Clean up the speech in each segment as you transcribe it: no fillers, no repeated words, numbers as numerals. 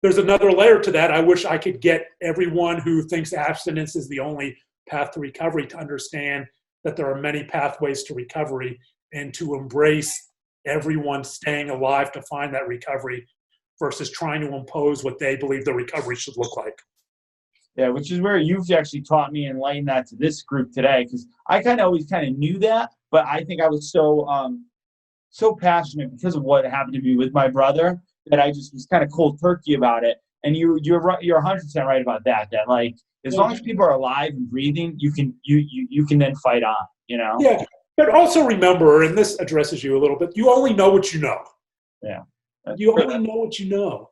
there's another layer to that. I wish I could get everyone who thinks abstinence is the only path to recovery to understand that there are many pathways to recovery and to embrace everyone staying alive to find that recovery versus trying to impose what they believe the recovery should look like. Yeah, which is where you've actually taught me and enlightened that to this group today, because I always knew that, but I think I was so passionate because of what happened to me with my brother that I just was kind of cold turkey about it. And you're 100% right about that. That like as long as people are alive and breathing, you can then fight on. Yeah, but also remember, and this addresses you a little bit. You only know what you know. Yeah, you only know what you know.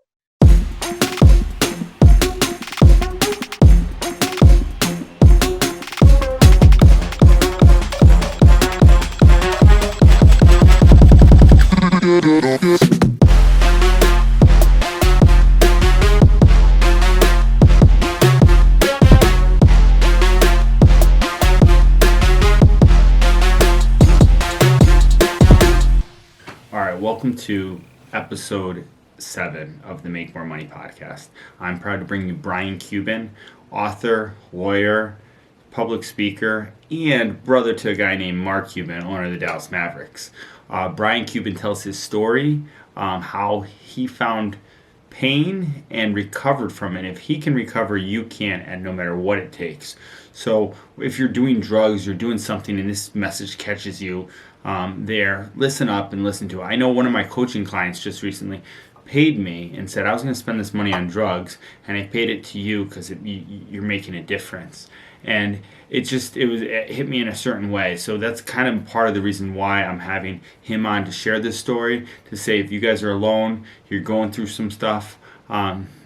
All right, welcome to episode 7 of the Make More Money podcast. I'm proud to bring you Brian Cuban, author, lawyer, public speaker, and brother to a guy named Mark Cuban, owner of the Dallas Mavericks. Brian Cuban tells his story, how he found pain and recovered from it. If he can recover, you can, and no matter what it takes. So if you're doing drugs, you're doing something, and this message catches you there, listen up and listen to it. I know one of my coaching clients just recently paid me and said, I was going to spend this money on drugs, and I paid it to you because you're making a difference. And it hit me in a certain way. So that's kind of part of the reason why I'm having him on to share this story, to say if you guys are alone, you're going through some stuff,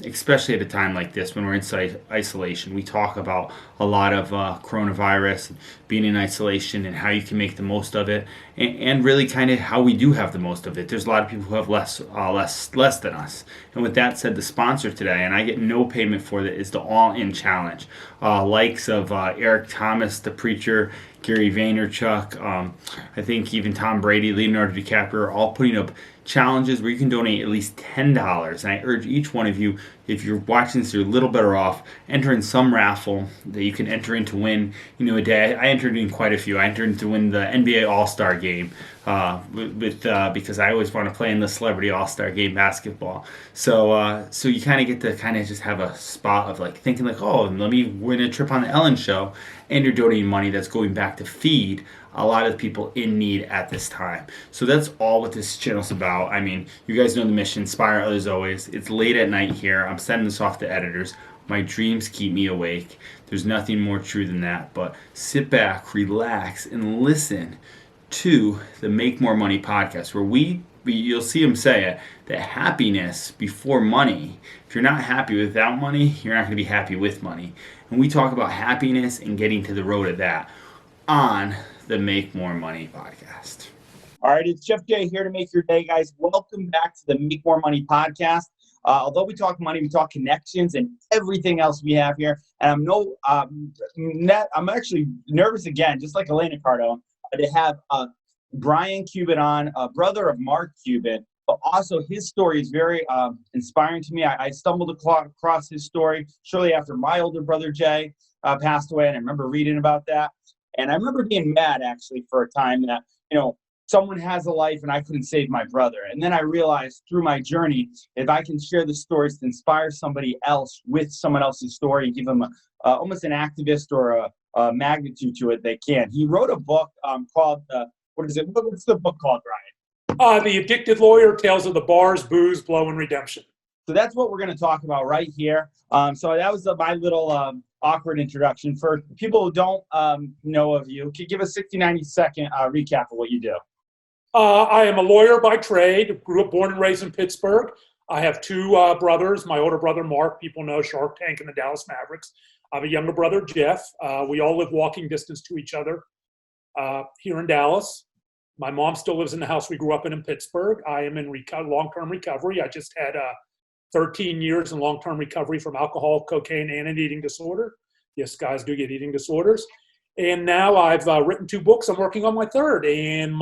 especially at a time like this when we're in isolation. We talk about a lot of coronavirus, being in isolation, and how you can make the most of it, and really kind of how we do have the most of it. There's a lot of people who have less than us. And with that said, the sponsor today, and I get no payment for it, is the All In Challenge. Likes of Eric Thomas, the preacher, Gary Vaynerchuk, I think even Tom Brady, Leonardo DiCaprio are all putting up challenges where you can donate at least $10. And I urge each one of you, if you're watching this, you're a little better off, enter in some raffle that you can enter in to win, a day. I entered in quite a few. I entered in to win the NBA All-Star game because I always want to play in the Celebrity All-Star game basketball. So you kind of get to just have a spot of like thinking like, oh, let me win a trip on the Ellen show, and you're donating money that's going back to feed a lot of people in need at this time. So that's all what this channel's about. I mean, you guys know the mission, inspire others always. It's late at night here. I'm sending this off to editors. My dreams keep me awake. There's nothing more true than that. But sit back, relax, and listen to the Make More Money podcast, where you'll see him say it, that happiness before money. If you're not happy without money, you're not going to be happy with money. And we talk about happiness and getting to the road of that on the Make More Money podcast. All right, it's Jeff J here to make your day, guys. Welcome back to the Make More Money podcast. Although we talk money, we talk connections and everything else we have here. And I'm actually nervous again, just like Elena Cardone, to have Brian Cuban on, brother of Mark Cuban. But also his story is very inspiring to me. I stumbled across his story shortly after my older brother Jay passed away, and I remember reading about that. And I remember being mad, actually, for a time that, someone has a life and I couldn't save my brother. And then I realized through my journey, if I can share the stories to inspire somebody else with someone else's story and give them almost an activist or a magnitude to it, they can. He wrote a book called, what's the book called, Brian? The Addicted Lawyer, Tales of the Bars, Booze, Blow, and Redemption. So that's what we're going to talk about right here. So that was my little awkward introduction. For people who don't know of you, can you give a 60, 90-second recap of what you do? I am a lawyer by trade, born and raised in Pittsburgh. I have two brothers. My older brother, Mark, people know Shark Tank and the Dallas Mavericks. I have a younger brother, Jeff. We all live walking distance to each other here in Dallas. My mom still lives in the house we grew up in Pittsburgh. I am in long-term recovery. I just had 13 years in long-term recovery from alcohol, cocaine, and an eating disorder. Yes, guys do get eating disorders. And now I've written 2 books. I'm working on my 3rd. And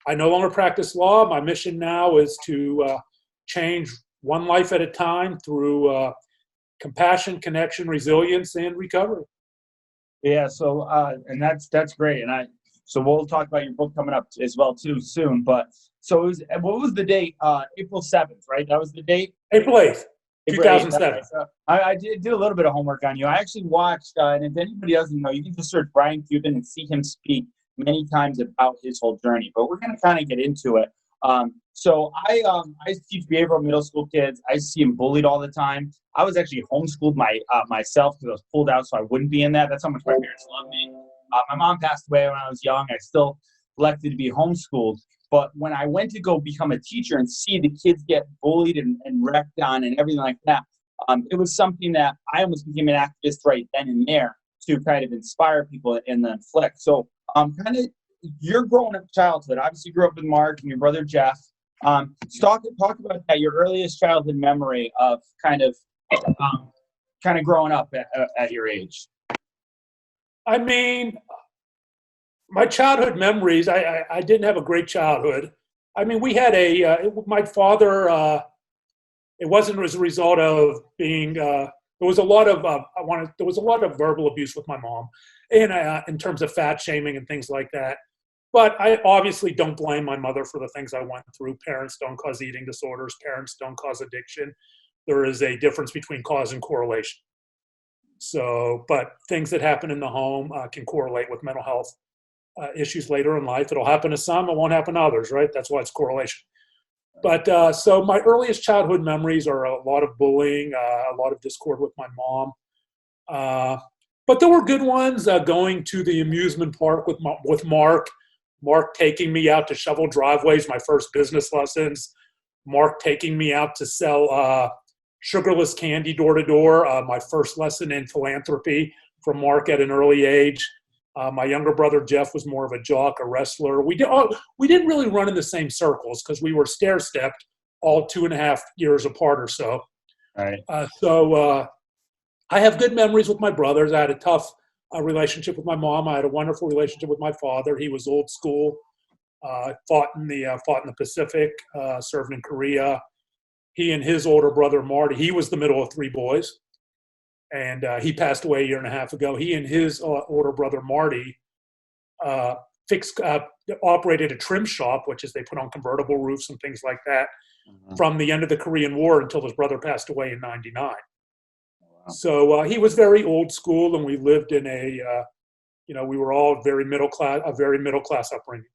I no longer practice law. My mission now is to change one life at a time through compassion, connection, resilience, and recovery. Yeah. So, and that's great. So we'll talk about your book coming up as well too soon. But so what was the date? April 7th, right? That was the date. April 8th, April 8th. 2007. Right. So I did a little bit of homework on you. I actually watched, and if anybody doesn't know, you can just search Brian Cuban and see him speak many times about his whole journey. But we're going to kind of get into it. So I teach behavioral middle school kids. I see them bullied all the time. I was actually homeschooled myself because I was pulled out so I wouldn't be in that. That's how much my parents loved me. My mom passed away when I was young. I still elected to be homeschooled. But when I went to go become a teacher and see the kids get bullied and wrecked on and everything like that, it was something that I almost became an activist right then and there to kind of inspire people and then flex. So kind of your growing up childhood, obviously you grew up with Mark and your brother Jeff. Talk about that, your earliest childhood memory of kind of growing up at your age. I mean, my childhood memories, I didn't have a great childhood. I mean, we had my father, it wasn't as a result of being, there was a lot of verbal abuse with my mom and in terms of fat shaming and things like that. But I obviously don't blame my mother for the things I went through. Parents don't cause eating disorders. Parents don't cause addiction. There is a difference between cause and correlation. So, but things that happen in the home can correlate with mental health issues later in life. It'll happen to some, it won't happen to others, right? That's why it's correlation. But so my earliest childhood memories are a lot of bullying, a lot of discord with my mom. But there were good ones, going to the amusement park with Mark taking me out to shovel driveways, my first business lessons. Mark taking me out to sell sugarless candy door to door, my first lesson in philanthropy from Mark at an early age. My younger brother Jeff was more of a jock, a wrestler. We didn't really run in the same circles because we were stair-stepped all 2.5 years apart or so. All right. So I have good memories with my brothers. I had a tough relationship with my mom. I had a wonderful relationship with my father. He was old school. Fought in the Pacific. Served in Korea. He and his older brother Marty. He was the middle of three boys, and he passed away 1.5 years ago. He and his older brother Marty operated a trim shop, which is they put on convertible roofs and things like that, from the end of the Korean War until his brother passed away in '99. So he was very old school, and we lived in we were all a very middle class upbringing.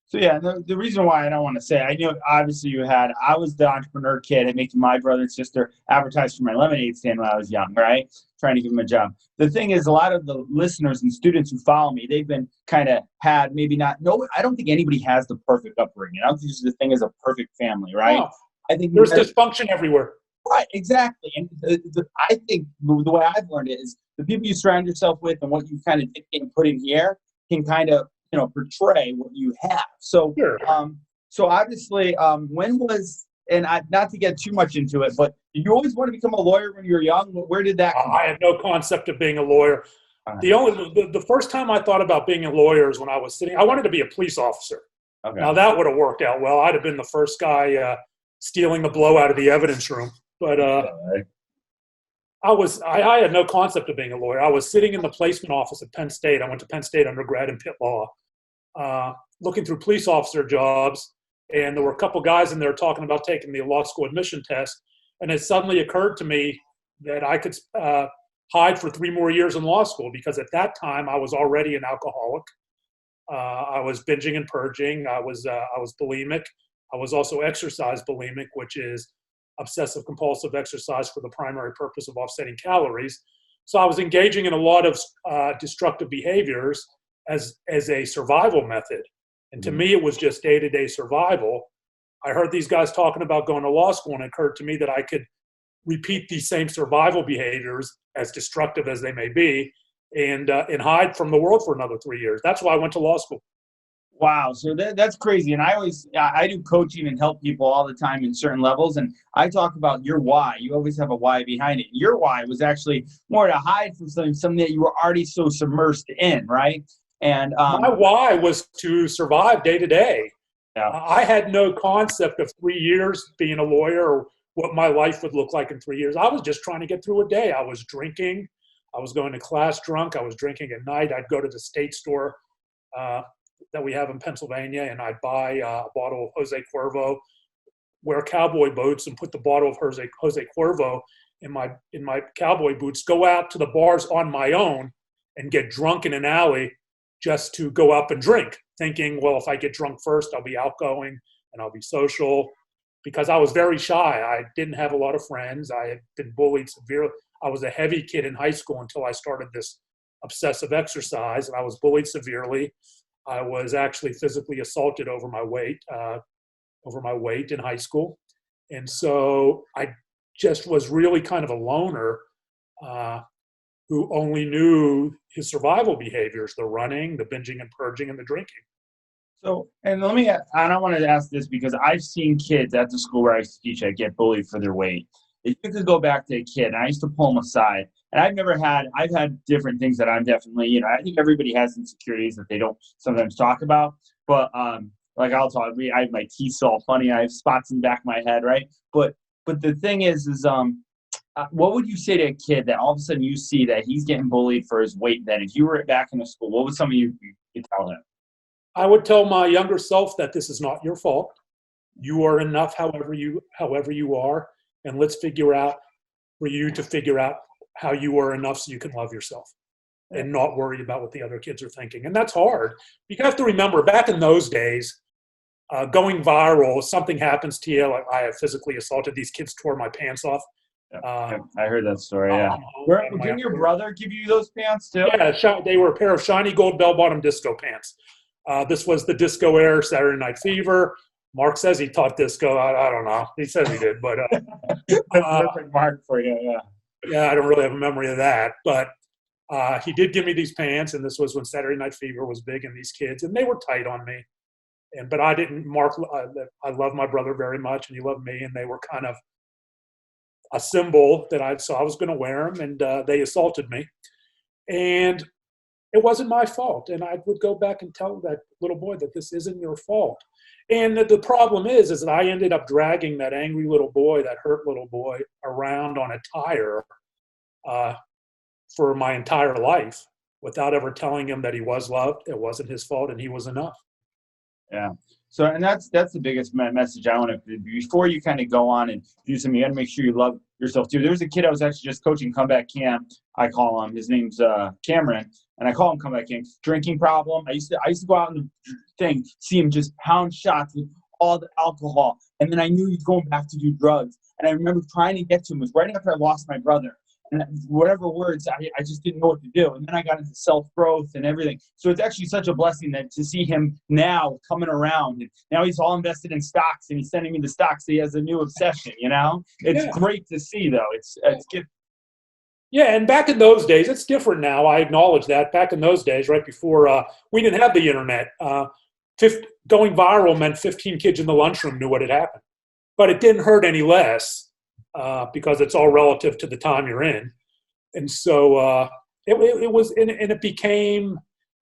So yeah, the reason why I don't want to say, I know obviously I was the entrepreneur kid and making my brother and sister advertise for my lemonade stand when I was young, right? Trying to give them a job. The thing is, a lot of the listeners and students who follow me, they've been kind of I don't think anybody has the perfect upbringing. I don't think the thing is a perfect family, right? No. I think there's dysfunction everywhere. Right, exactly. And I think the way I've learned it is the people you surround yourself with and what you kind of dictate and put in here can kind of, portray what you have. So, sure. So obviously, when was, and not to get too much into it, but did you always want to become a lawyer when you were young? Where did that come I had no concept of being a lawyer. Right. The first time I thought about being a lawyer is when I wanted to be a police officer. Okay. Now that would have worked out well. I'd have been the first guy stealing the blow out of the evidence room. But I had no concept of being a lawyer. I was sitting in the placement office at Penn State. I went to Penn State undergrad in Pitt Law, looking through police officer jobs, and there were a couple guys in there talking about taking the law school admission test, and it suddenly occurred to me that I could hide for 3 more years in law school, because at that time I was already an alcoholic. I was binging and purging. I was bulimic. I was also exercise bulimic, which is obsessive compulsive exercise for the primary purpose of offsetting calories. So I was engaging in a lot of destructive behaviors as a survival method. And to me, it was just day-to-day survival. I heard these guys talking about going to law school, and it occurred to me that I could repeat these same survival behaviors, as destructive as they may be, and hide from the world for another 3 years. That's why I went to law school. Wow. So that's crazy. And I do coaching and help people all the time in certain levels. And I talk about your why. You always have a why behind it. Your why was actually more to hide from something that you were already so submersed in, right? And my why was to survive day to day. Yeah. I had no concept of 3 years being a lawyer or what my life would look like in 3 years. I was just trying to get through a day. I was drinking. I was going to class drunk. I was drinking at night. I'd go to the state store that we have in Pennsylvania, and I'd buy a bottle of Jose Cuervo, wear cowboy boots, and put the bottle of Jose Cuervo in my cowboy boots, go out to the bars on my own and get drunk in an alley just to go up and drink, thinking, well, if I get drunk first, I'll be outgoing and I'll be social, because I was very shy. I didn't have a lot of friends. I had been bullied severely. I was a heavy kid in high school until I started this obsessive exercise, and I was bullied severely. I was actually physically assaulted over my weight in high school. And so I just was really kind of a loner who only knew his survival behaviors, the running, the binging and purging, and the drinking. So, and I don't want to ask this because I've seen kids at the school where I used to teach that get bullied for their weight. If you could go back to a kid, and I used to pull them aside, and I've had different things that I'm definitely, I think everybody has insecurities that they don't sometimes talk about, but like I'll talk, I have my teeth all funny, I have spots in the back of my head, right? But the thing is what would you say to a kid that all of a sudden you see that he's getting bullied for his weight? Then if you were back in the school, what would some of you tell him? I would tell my younger self that this is not your fault. You are enough however you are, and let's figure out for you to figure out how you are enough so you can love yourself and not worry about what the other kids are thinking. And that's hard. You have to remember, back in those days, going viral, something happens to you, like I have physically assaulted, these kids tore my pants off. I heard that story, yeah. Didn't your brother give you those pants too? Yeah, they were a pair of shiny gold bell-bottom disco pants. This was the disco era, Saturday Night Fever. Mark says he taught disco. I don't know. He says he did, but perfect Mark for you. Yeah. Yeah, I don't really have a memory of that, but he did give me these pants, and this was when Saturday Night Fever was big, and these kids, and they were tight on me. But I didn't. Mark, I love my brother very much, and he loved me, and they were kind of a symbol that I was going to wear them, and they assaulted me, and it wasn't my fault. And I would go back and tell that little boy that this isn't your fault. And the problem is that I ended up dragging that angry little boy, that hurt little boy, around on a tire for my entire life without ever telling him that he was loved, it wasn't his fault, and he was enough. Yeah. So, and that's the biggest message I want to, before you kind of go on and do something, you got to make sure you love yourself too. There was a kid I was actually just coaching comeback camp. I call him, his name's Cameron, and I call him comeback camp. Drinking problem. I used to go out in the thing, see him just pound shots with all the alcohol. And then I knew he was going back to do drugs. And I remember trying to get to him. It was right after I lost my brother. And whatever words, I just didn't know what to do. And then I got into self-growth and everything. So it's actually such a blessing that to see him now coming around. And now he's all invested in stocks, and he's sending me the stocks. He has a new obsession, It's great to see, though. It's good. Yeah, and back in those days, it's different now. I acknowledge that. Back in those days, right before we didn't have the internet, going viral meant 15 kids in the lunchroom knew what had happened. But it didn't hurt any less. Because it's all relative to the time you're in. And so it became,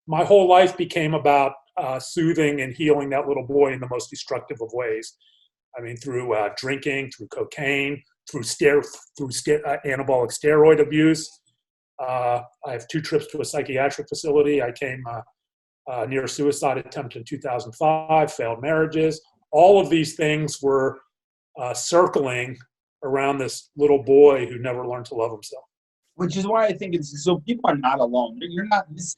my whole life became about soothing and healing that little boy in the most destructive of ways. I mean, through drinking, through cocaine, through anabolic steroid abuse. I have 2 trips to a psychiatric facility. I came near a suicide attempt in 2005, failed marriages. All of these things were circling around this little boy who never learned to love himself. Which is why I think it's so people are not alone. You're not this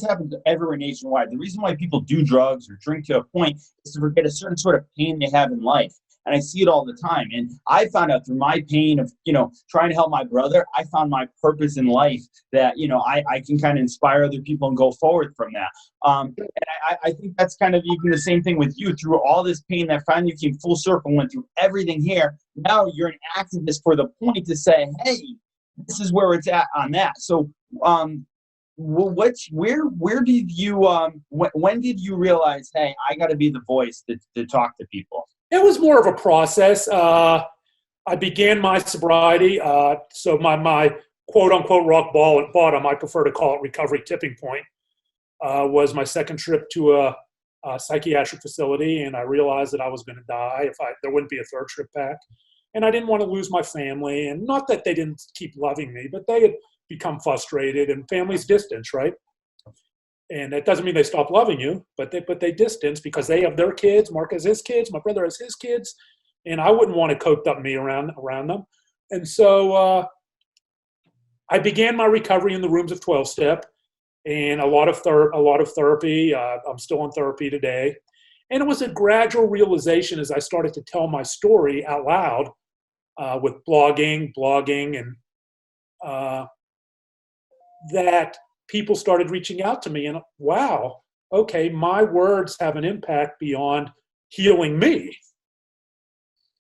happens everywhere nationwide. The reason why people do drugs or drink to a point is to forget a certain sort of pain they have in life. And I see it all the time. And I found out through my pain of, trying to help my brother, I found my purpose in life that, I can kind of inspire other people and go forward from that. And I think that's kind of even the same thing with you. Through all this pain that finally came full circle, went through everything here. Now you're an activist for the point to say, hey, this is where it's at on that. So where did you, when did you realize, hey, I got to be the voice to talk to people? It was more of a process. I began my sobriety. So my quote unquote rock bottom, I prefer to call it recovery tipping point, was my second trip to a psychiatric facility. And I realized that I was going to die if there wouldn't be a third trip back. and I didn't want to lose my family. And not that they didn't keep loving me, but they had become frustrated, and families distance, right? And that doesn't mean they stop loving you, but they distance because they have their kids. Mark has his kids. My brother has his kids, and I wouldn't want to coat up me around them. And so I began my recovery in the rooms of 12-step, and a lot of therapy. I'm still in therapy today, and it was a gradual realization as I started to tell my story out loud with blogging, and that people started reaching out to me, and wow, okay, my words have an impact beyond healing me.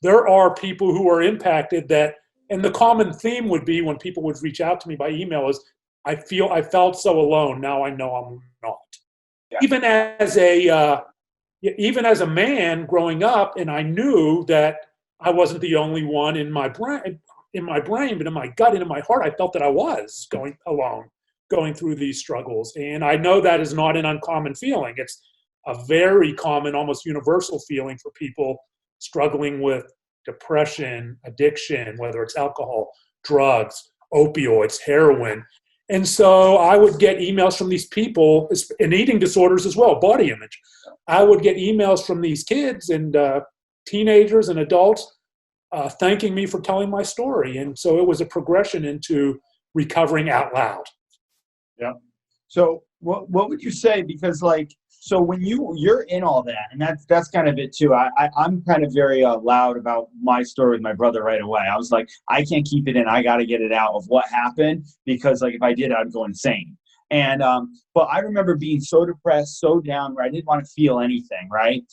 There are people who are impacted that, and the common theme would be when people would reach out to me by email is, I felt so alone. Now I know I'm not. Yeah. Even as a man growing up, and I knew that I wasn't the only one in my brain, but in my gut and in my heart, I felt that I was going alone, going through these struggles. And I know that is not an uncommon feeling. It's a very common, almost universal feeling for people struggling with depression, addiction, whether it's alcohol, drugs, opioids, heroin. And so I would get emails from these people, and eating disorders as well, body image. I would get emails from these kids and teenagers and adults thanking me for telling my story. And so it was a progression into recovering out loud. Yeah. So what would you say? Because so when you're in all that, and that's kind of it too. I'm kind of very loud about my story with my brother right away. I was like, I can't keep it in. I got to get it out of what happened, because if I did, I'd go insane. And but I remember being so depressed, so down, where I didn't want to feel anything. Right.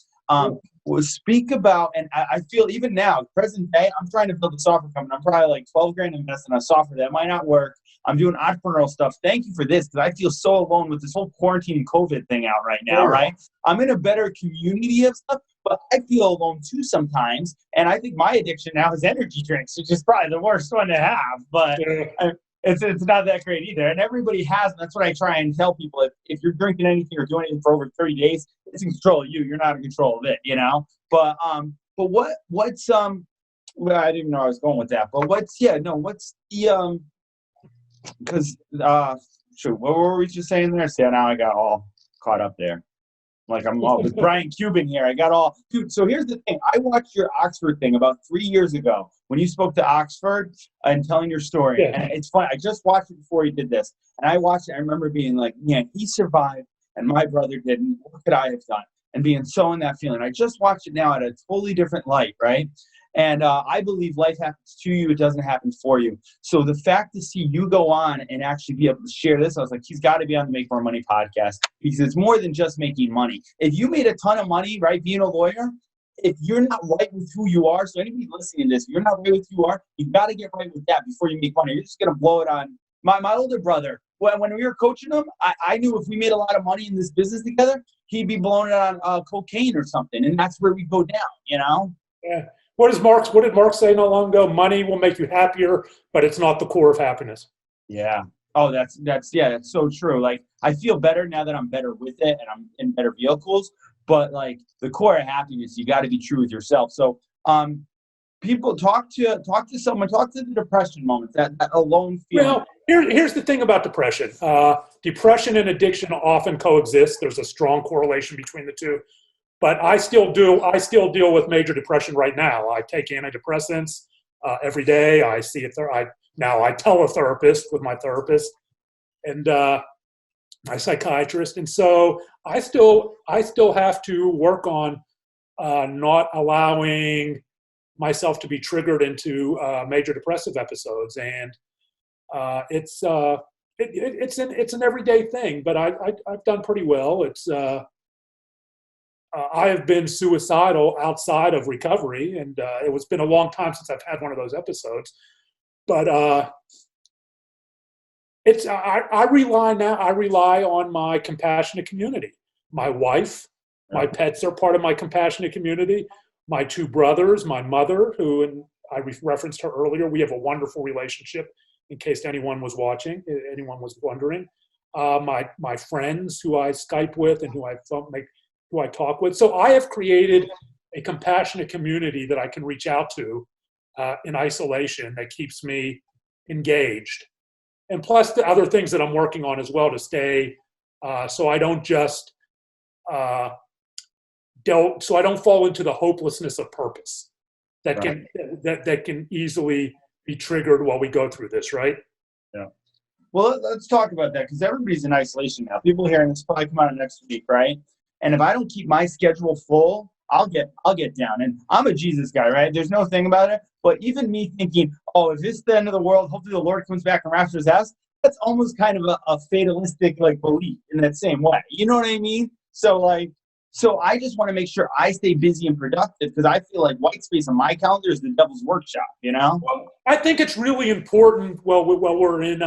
Speak about, and I feel even now, present day, I'm trying to build a software company. I'm probably like $12,000 invested in a software that might not work. I'm doing entrepreneurial stuff. Thank you for this, because I feel so alone with this whole quarantine and COVID thing out right now, right? I'm in a better community of stuff, but I feel alone too sometimes. And I think my addiction now is energy drinks, which is probably the worst one to have, but it's not that great either. And everybody has, and that's what I try and tell people. If you're drinking anything or doing it for over 30 days, it's in control of you. You're not in control of it, But what's well, I didn't even know I was going with that. But what's the because shoot, what were we just saying there? See, now I got all caught up there. Like I'm all with Brian Cuban here. I got all dude. So here's the thing. I watched your Oxford thing about 3 years ago when you spoke to Oxford and telling your story. Yeah. And it's funny. I just watched it before you did this, and I watched it. I remember being like, "Man, he survived, and my brother didn't. What could I have done?" And being so in that feeling. I just watched it now at a totally different light, right? And I believe life happens to you. It doesn't happen for you. So the fact to see you go on and actually be able to share this, I was like, he's got to be on the Make More Money podcast, because it's more than just making money. If you made a ton of money, right, being a lawyer, if you're not right with who you are, so anybody listening to this, if you're not right with who you are, you got to get right with that before you make money. You're just going to blow it on. My older brother, when we were coaching him, I knew if we made a lot of money in this business together, he'd be blowing it on cocaine or something. And that's where we go down, Yeah. What did Mark say not long ago? Money will make you happier, but it's not the core of happiness. Yeah. Oh, that's so true. Like, I feel better now that I'm better with it and I'm in better vehicles, but the core of happiness, you got to be true with yourself. So, people talk to someone, talk to the depression moments, that alone feeling. Well, here's the thing about depression. Depression and addiction often coexist. There's a strong correlation between the two. But I still deal with major depression right now. I take antidepressants every day. I see I tell a therapist with my therapist and my psychiatrist, and so I still have to work on not allowing myself to be triggered into major depressive episodes, and it's an everyday thing. But I've done pretty well. I have been suicidal outside of recovery, and it's been a long time since I've had one of those episodes. But I rely on my compassionate community. My wife, my pets are part of my compassionate community. My two brothers, my mother, who I referenced her earlier. We have a wonderful relationship. In case anyone was watching, anyone was wondering. My friends who I Skype with and who I talk with. So I have created a compassionate community that I can reach out to in isolation that keeps me engaged. And plus the other things that I'm working on as well to stay, so I don't just, so I don't fall into the hopelessness of purpose that can that can easily be triggered while we go through this, right? Yeah. Well, let's talk about that because everybody's in isolation now. People hearing this probably come out next week, right? And if I don't keep my schedule full, I'll get down. And I'm a Jesus guy, right? There's no thing about it. But even me thinking, oh, if this is the end of the world, hopefully the Lord comes back and raptures us, that's almost kind of a fatalistic like belief in that same way. You know what I mean? So I just want to make sure I stay busy and productive because I feel like white space on my calendar is the devil's workshop, you know? Well, I think it's really important while we're in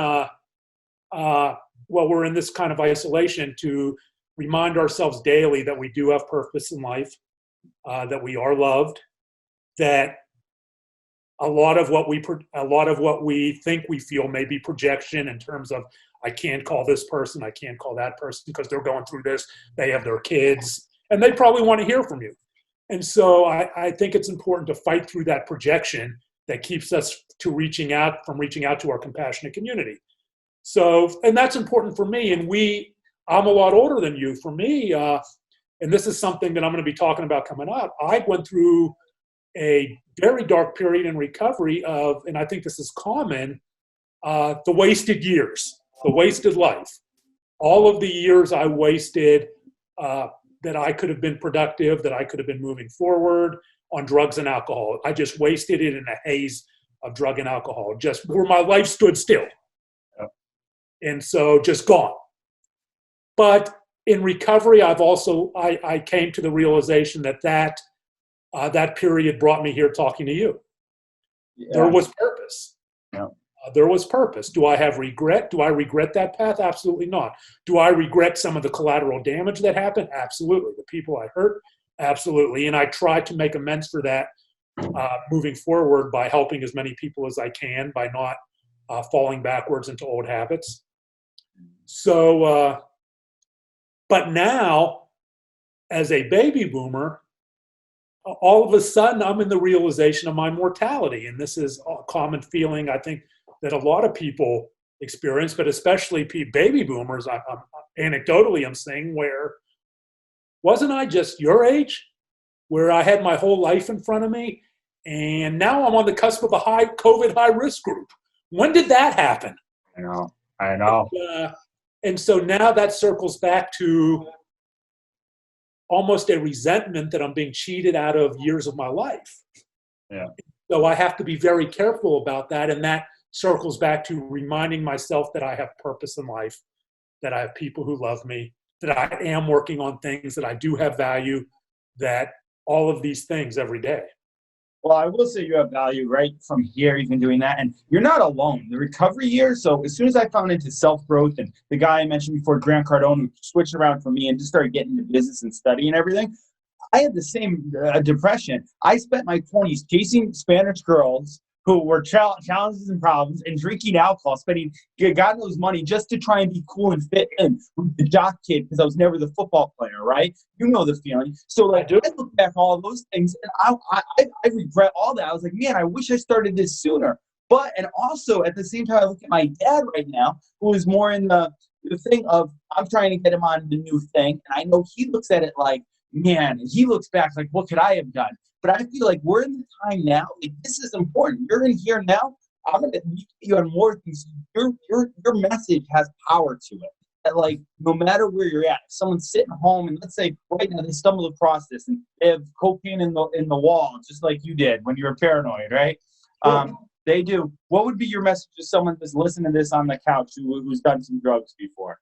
this kind of isolation to remind ourselves daily that we do have purpose in life, that we are loved, that a lot of what we think we feel may be projection in terms of I can't call this person, I can't call that person because they're going through this, they have their kids, and they probably want to hear from you. And so I think it's important to fight through that projection that keeps us from reaching out to our compassionate community. So, and that's important for me. And I'm a lot older than you. For me, and this is something that I'm going to be talking about coming up, I went through a very dark period in recovery of, and I think this is common, the wasted years, the wasted life. All of the years I wasted that I could have been productive, that I could have been moving forward on drugs and alcohol. I just wasted it in a haze of drug and alcohol, just where my life stood still. Yep. And so just gone. But in recovery, I came to the realization that period brought me here talking to you. Yeah. There was purpose. Yeah. There was purpose. Do I have regret? Do I regret that path? Absolutely not. Do I regret some of the collateral damage that happened? Absolutely. The people I hurt? Absolutely. And I try to make amends for that moving forward by helping as many people as I can, by not falling backwards into old habits. So, but now, as a baby boomer, all of a sudden I'm in the realization of my mortality. And this is a common feeling, I think, that a lot of people experience, but especially baby boomers, anecdotally I'm saying, where wasn't I just your age, where I had my whole life in front of me, and now I'm on the cusp of a COVID high risk group. When did that happen? I know. And so now that circles back to almost a resentment that I'm being cheated out of years of my life. Yeah. So I have to be very careful about that. And that circles back to reminding myself that I have purpose in life, that I have people who love me, that I am working on things, that I do have value, that all of these things every day. Well, I will say you have value right from here, even doing that. And you're not alone. The recovery years, so as soon as I found into self-growth, and the guy I mentioned before, Grant Cardone, who switched around for me and just started getting into business and study and everything, I had the same depression. I spent my 20s chasing Spanish girls who were challenges and problems and drinking alcohol, spending God knows money just to try and be cool and fit in with the jock kid because I was never the football player, right? You know the feeling. So like, I look back at all those things and I regret all that. I was like, man, I wish I started this sooner. But, and also at the same time, I look at my dad right now, who is more in the thing of, I'm trying to get him on the new thing. And I know he looks at it like, man, he looks back like, what could I have done? But I feel like we're in the time now. Like, this is important. You're in here now. I'm going to meet you on more things. Your message has power to it. That, like, no matter where you're at, if someone's sitting home and let's say right now they stumble across this and they have cocaine in the wall, just like you did when you were paranoid, right? They do. What would be your message to someone that's listening to this on the couch who's done some drugs before?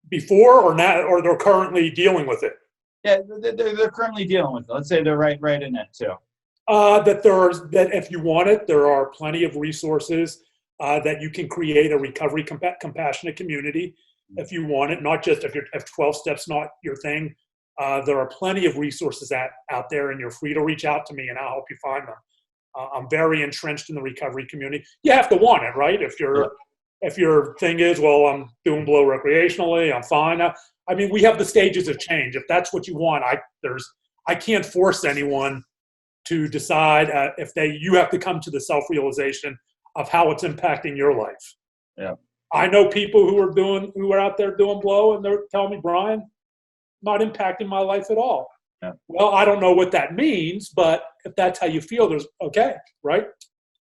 Before or now, or they're currently dealing with it? Yeah, they're currently dealing with it. Let's say they're right in it too. That if you want it, there are plenty of resources that you can create a recovery compassionate community if you want it. Not just if 12 steps not your thing. There are plenty of resources out there, and you're free to reach out to me, and I'll help you find them. I'm very entrenched in the recovery community. You have to want it, right? If your thing is, well, I'm doing blow recreationally, I'm fine. I mean, we have the stages of change. If that's what you want, I can't force anyone to decide you have to come to the self-realization of how it's impacting your life. Yeah. I know people who are out there doing blow, and they're telling me, Brian, not impacting my life at all. Yeah. Well, I don't know what that means, but if that's how you feel, there's okay, right?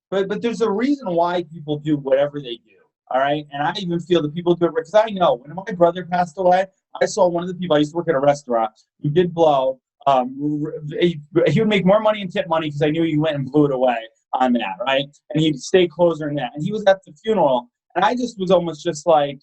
But there's a reason why people do whatever they do. All right. And I even feel that people do it because I know when my brother passed away, I saw one of the people, I used to work at a restaurant, who did blow. He would make more money and tip money because I knew he went and blew it away on that, right? And he'd stay closer in that. And he was at the funeral, and I just was almost just like,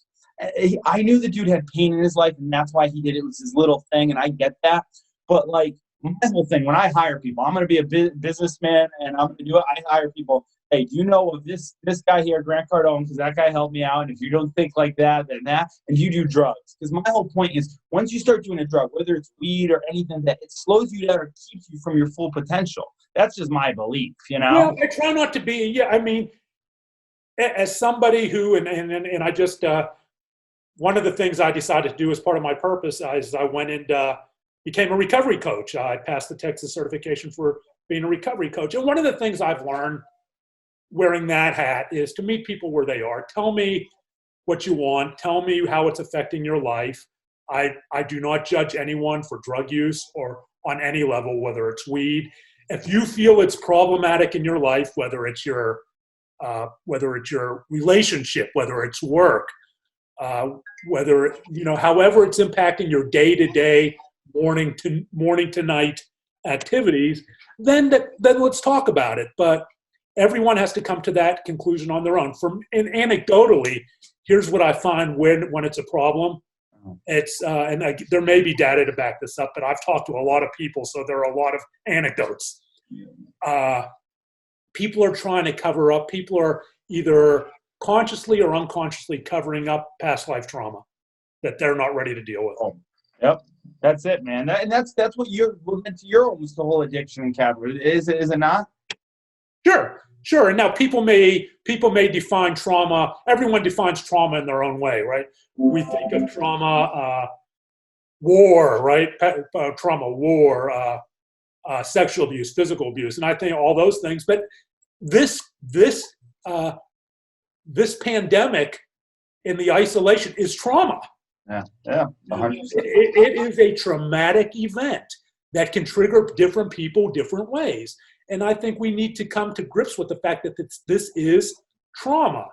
I knew the dude had pain in his life, and that's why he did it. It was his little thing, and I get that. But like my whole thing, when I hire people, I'm going to be a businessman, and I'm going to do it. I hire people. Hey, do you know of this guy here, Grant Cardone, because that guy helped me out. And if you don't think like that, then that, and you do drugs. Because my whole point is, once you start doing a drug, whether it's weed or anything, that it slows you down or keeps you from your full potential. That's just my belief, you know? Well, I try not to be, yeah, I mean, as somebody who, and I just, one of the things I decided to do as part of my purpose is I went and became a recovery coach. I passed the Texas certification for being a recovery coach. And one of the things I've learned wearing that hat is to meet people where they are. Tell me what you want. Tell me how it's affecting your life. I do not judge anyone for drug use or on any level, whether it's weed. If you feel it's problematic in your life, whether it's your relationship, whether it's work, whether, however it's impacting your day-to-day, morning to night activities, then let's talk about it. But everyone has to come to that conclusion on their own. And anecdotally, here's what I find when it's a problem. It's there may be data to back this up, but I've talked to a lot of people, so there are a lot of anecdotes. People are trying to cover up. People are either consciously or unconsciously covering up past life trauma that they're not ready to deal with. Yep, that's it, man. And that's what you're almost the whole addiction and category. Is it not? Sure. And now people may define trauma. Everyone defines trauma in their own way, right? We think of trauma, war, right? Trauma, war, sexual abuse, physical abuse, and I think all those things. But this pandemic and the isolation is trauma. Yeah, 100%. It is a traumatic event that can trigger different people different ways. And I think we need to come to grips with the fact that this is trauma.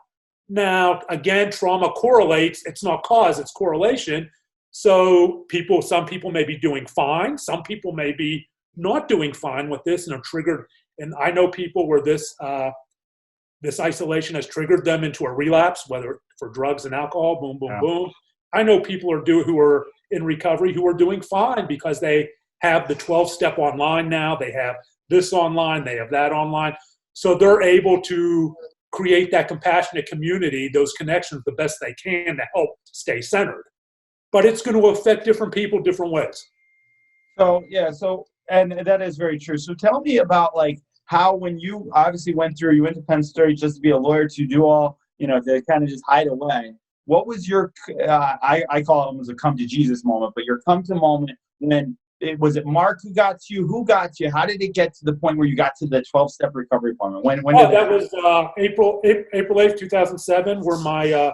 Now, again, trauma correlates. It's not cause, it's correlation. So some people may be doing fine. Some people may be not doing fine with this and are triggered. And I know people where this isolation has triggered them into a relapse, whether for drugs and alcohol, boom, boom, boom. I know people who are in recovery who are doing fine because they have the 12-step online now. They have this online, they have that online. So they're able to create that compassionate community, those connections the best they can to help stay centered. But it's going to affect different people different ways. And that is very true. So tell me about like how, when you obviously you went to Penn State just to be a lawyer, to do all, to kind of just hide away. What was your, I call it almost a come to Jesus moment, but your come to moment when, was it Mark who got you? Who got you? How did it get to the point where you got to the 12-step recovery appointment? When that was April 8th, 2007, where my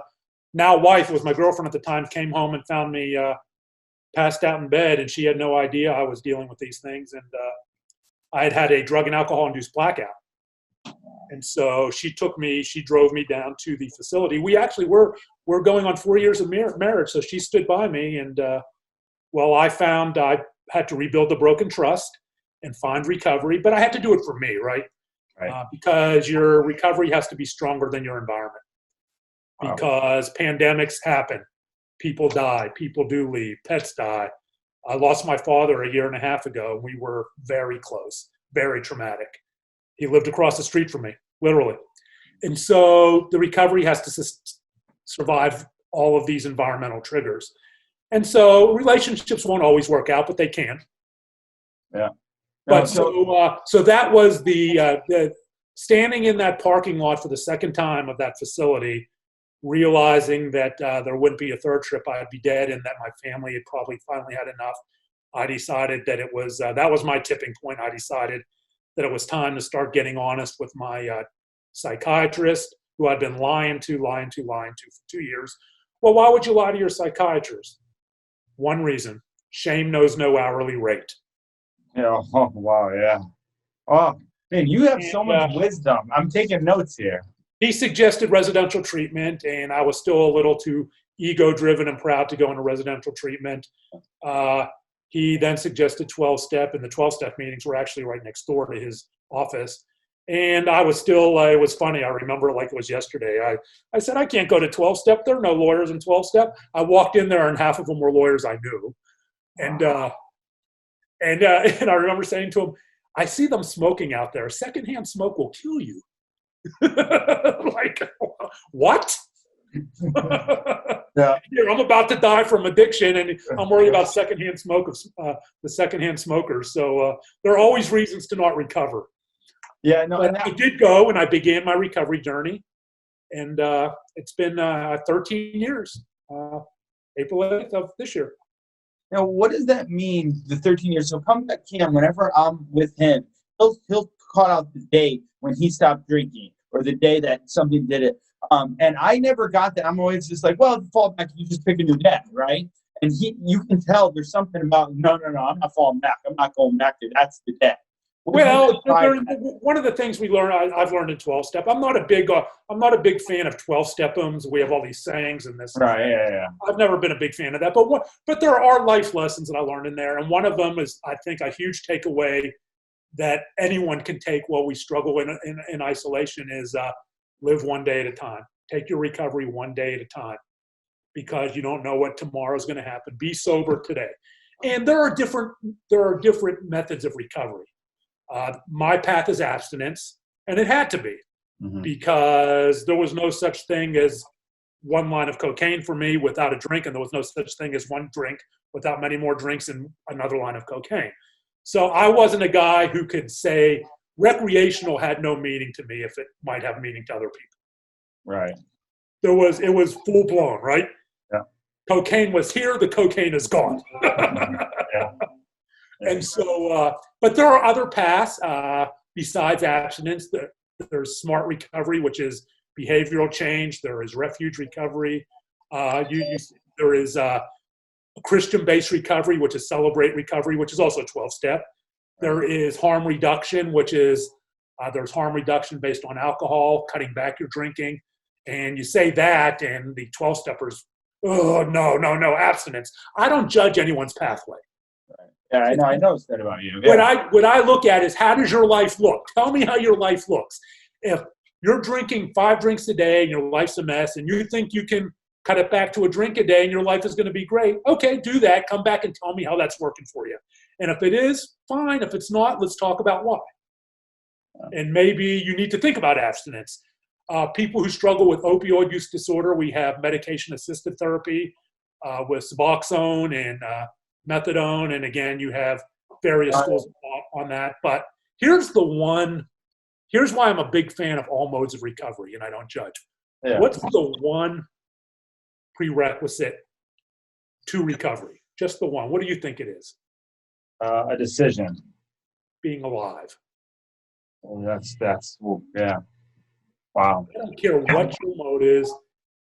now wife, was my girlfriend at the time, came home and found me passed out in bed, and she had no idea I was dealing with these things. And I had a drug and alcohol-induced blackout. And so she drove me down to the facility. We actually we're going on 4 years of marriage, so she stood by me. And I found I had to rebuild the broken trust and find recovery, but I had to do it for me, right? Because your recovery has to be stronger than your environment. Because pandemics happen, people die, people do leave, pets die. I lost my father a year and a half ago. We were very close, very traumatic. He lived across the street from me, literally. And so the recovery has to survive all of these environmental triggers. And so relationships won't always work out, but they can. Yeah. But so that was the standing in that parking lot for the second time of that facility, realizing that there wouldn't be a third trip, I'd be dead, and that my family had probably finally had enough. I decided that that was my tipping point. I decided that it was time to start getting honest with my psychiatrist, who I'd been lying to for 2 years. Well, why would you lie to your psychiatrist? One reason: shame knows no hourly rate. Yeah. Oh, wow. Yeah. Oh, man, you have so much And, wisdom. I'm taking notes here. he suggested residential treatment, and I was still a little too ego-driven and proud to go into residential treatment. He then suggested 12-step, and the 12-step meetings were actually right next door to his office. And I was still, it was funny, I remember it like it was yesterday. I said, I can't go to 12-step. There are no lawyers in 12-step. I walked in there, and half of them were lawyers I knew. And I remember saying to him, I see them smoking out there. Secondhand smoke will kill you. Like, what? Yeah. Here, I'm about to die from addiction, and I'm worried about secondhand smoke of the secondhand smokers. So there are always reasons to not recover. Yeah, no, But I did go, and I began my recovery journey, and it's been 13 years, April 8th of this year. now what does that mean, the 13 years? So come back, Cam, whenever I'm with him, he'll call out the day when he stopped drinking or the day that something did it. And I never got that. I'm always just like, well, fall back, you just pick a new day, right? And you can tell there's something about, no, I'm not falling back. I'm not going back there. That's the day. Well, one of the things we learn, I've learned in 12-step. I'm not a big fan of 12-step-ums. We have all these sayings and this. Right. Yeah. I've never been a big fan of that. But there are life lessons that I learned in there, and one of them is, I think, a huge takeaway that anyone can take while we struggle in isolation is live one day at a time. Take your recovery one day at a time, because you don't know what tomorrow's going to happen. Be sober today. And there are different methods of recovery. My path is abstinence, and it had to be, because there was no such thing as one line of cocaine for me without a drink, and there was no such thing as one drink without many more drinks and another line of cocaine. So I wasn't a guy who could say recreational had no meaning to me if it might have meaning to other people. Right. It was full blown, right? Yeah. Cocaine was here, the cocaine is gone. Yeah. And so, but there are other paths besides abstinence. There's smart recovery, which is behavioral change. There is refuge recovery. There is Christian-based recovery, which is celebrate recovery, which is also 12-step. There is harm reduction, which is there's harm reduction based on alcohol, cutting back your drinking. And you say that, and the 12-steppers, oh, no, abstinence. I don't judge anyone's pathway. Yeah, I know that about you. Yeah. What I look at is, how does your life look? Tell me how your life looks. If you're drinking 5 drinks a day and your life's a mess, and you think you can cut it back to a drink a day and your life is going to be great, okay, do that. Come back and tell me how that's working for you. And if it is, fine. If it's not, let's talk about why. And maybe you need to think about abstinence. People who struggle with opioid use disorder, we have medication-assisted therapy with Suboxone and methadone, and again, you have various schools of thought on that. But here's why I'm a big fan of all modes of recovery, and I don't judge. Yeah. What's the one prerequisite to recovery? Just the one. What do you think it is? A decision. Being alive. Well, yeah. Wow. I don't care what your mode is,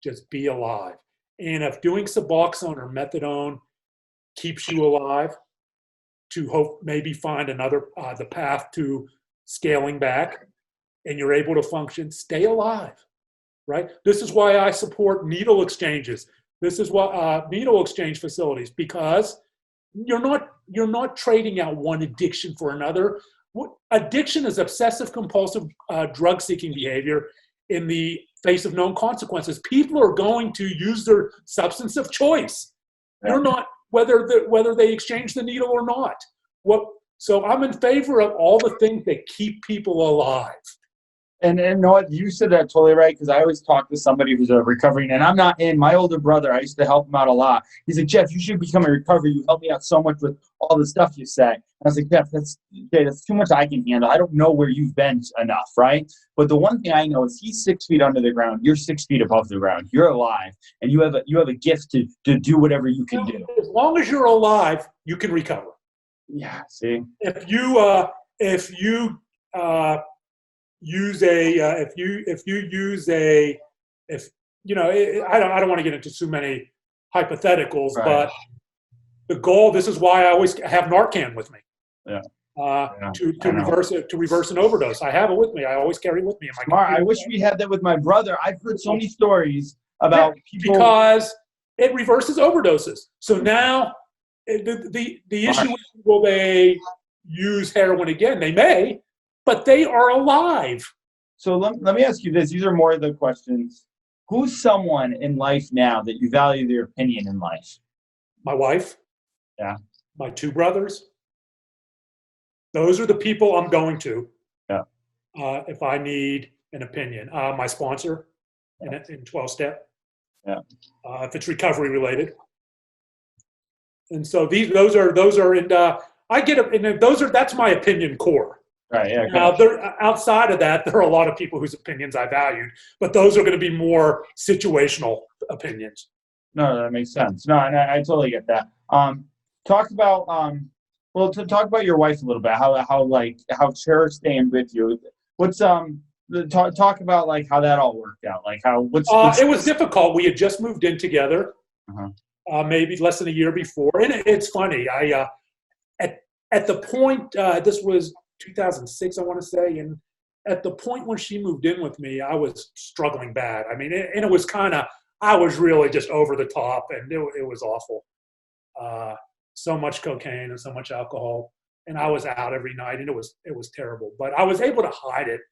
just be alive. And if doing Suboxone or methadone keeps you alive, to hope maybe find another the path to scaling back, and you're able to function, stay alive, right? This is why I support needle exchanges. This is why needle exchange facilities, because you're not trading out one addiction for another. Addiction is obsessive compulsive drug seeking behavior in the face of known consequences. People are going to use their substance of choice. You're not, whether they exchange the needle or not. So I'm in favor of all the things that keep people alive. And you know what? You said that totally right, because I always talk to somebody who's a recovering, and I'm not in. My older brother, I used to help him out a lot. He's like, Jeff, you should become a recoverer. You help me out so much with all the stuff you say. And I was like, Jeff, that's too much I can handle. I don't know where you've been enough, right? But the one thing I know is he's 6 feet under the ground. You're 6 feet above the ground. You're alive, and you have a gift to do whatever you can do. As long as you're alive, you can recover. Yeah. See. If you use a if you use a if you know I don't want to get into too many hypotheticals, Right. but the goal. This is why I always have Narcan with me. Yeah. To I know. reverse an overdose. I have it with me. I always carry it with me in my Smart. I computer. wish we had that with my brother. I've heard so many stories about people. Because it reverses overdoses. So now the issue is, will they use heroin again? They may, but they are alive. So let me ask you this. These are more of the questions. Who's someone in life now that you value their opinion in life? My wife. Yeah. My two brothers. Those are the people I'm going to. Yeah. If I need an opinion. My sponsor in 12-step. Yeah. If it's recovery related. And so those are, and I get it, and that's my opinion core. Right. Yeah. Now, outside of that, there are a lot of people whose opinions I valued, but those are going to be more situational opinions. No, that makes sense. No, and I totally get that. Talk about talk about your wife a little bit. How cherished and with you. What's talk about like how that all worked out. Like how it was difficult. We had just moved in together, maybe less than a year before, and it's funny. I at the point this was 2006, I want to say, and at the point when she moved in with me, I was struggling bad. I mean, and it was I was really just over the top, and it was awful. So much cocaine and so much alcohol, and I was out every night, and it was terrible. But I was able to hide it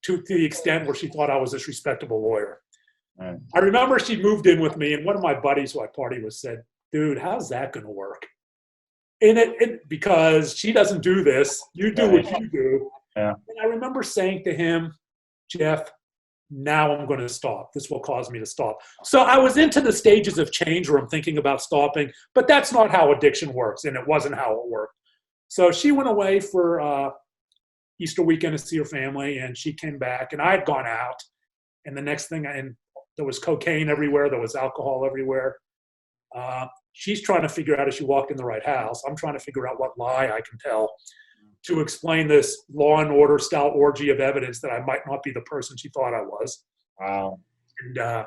to the extent where she thought I was this respectable lawyer. Right. I remember she moved in with me, and one of my buddies who I partied with said, "Dude, how's that going to work?" And because she doesn't do this, you do what you do. Yeah. And I remember saying to him, "Jeff, now I'm going to stop. This will cause me to stop." So I was into the stages of change where I'm thinking about stopping, but that's not how addiction works, and it wasn't how it worked. So she went away for Easter weekend to see her family, and she came back, and I had gone out, and the next thing, and there was cocaine everywhere, there was alcohol everywhere. She's trying to figure out if she walked in the right house. I'm trying to figure out what lie I can tell to explain this Law and Order style orgy of evidence that I might not be the person she thought I was. Wow. And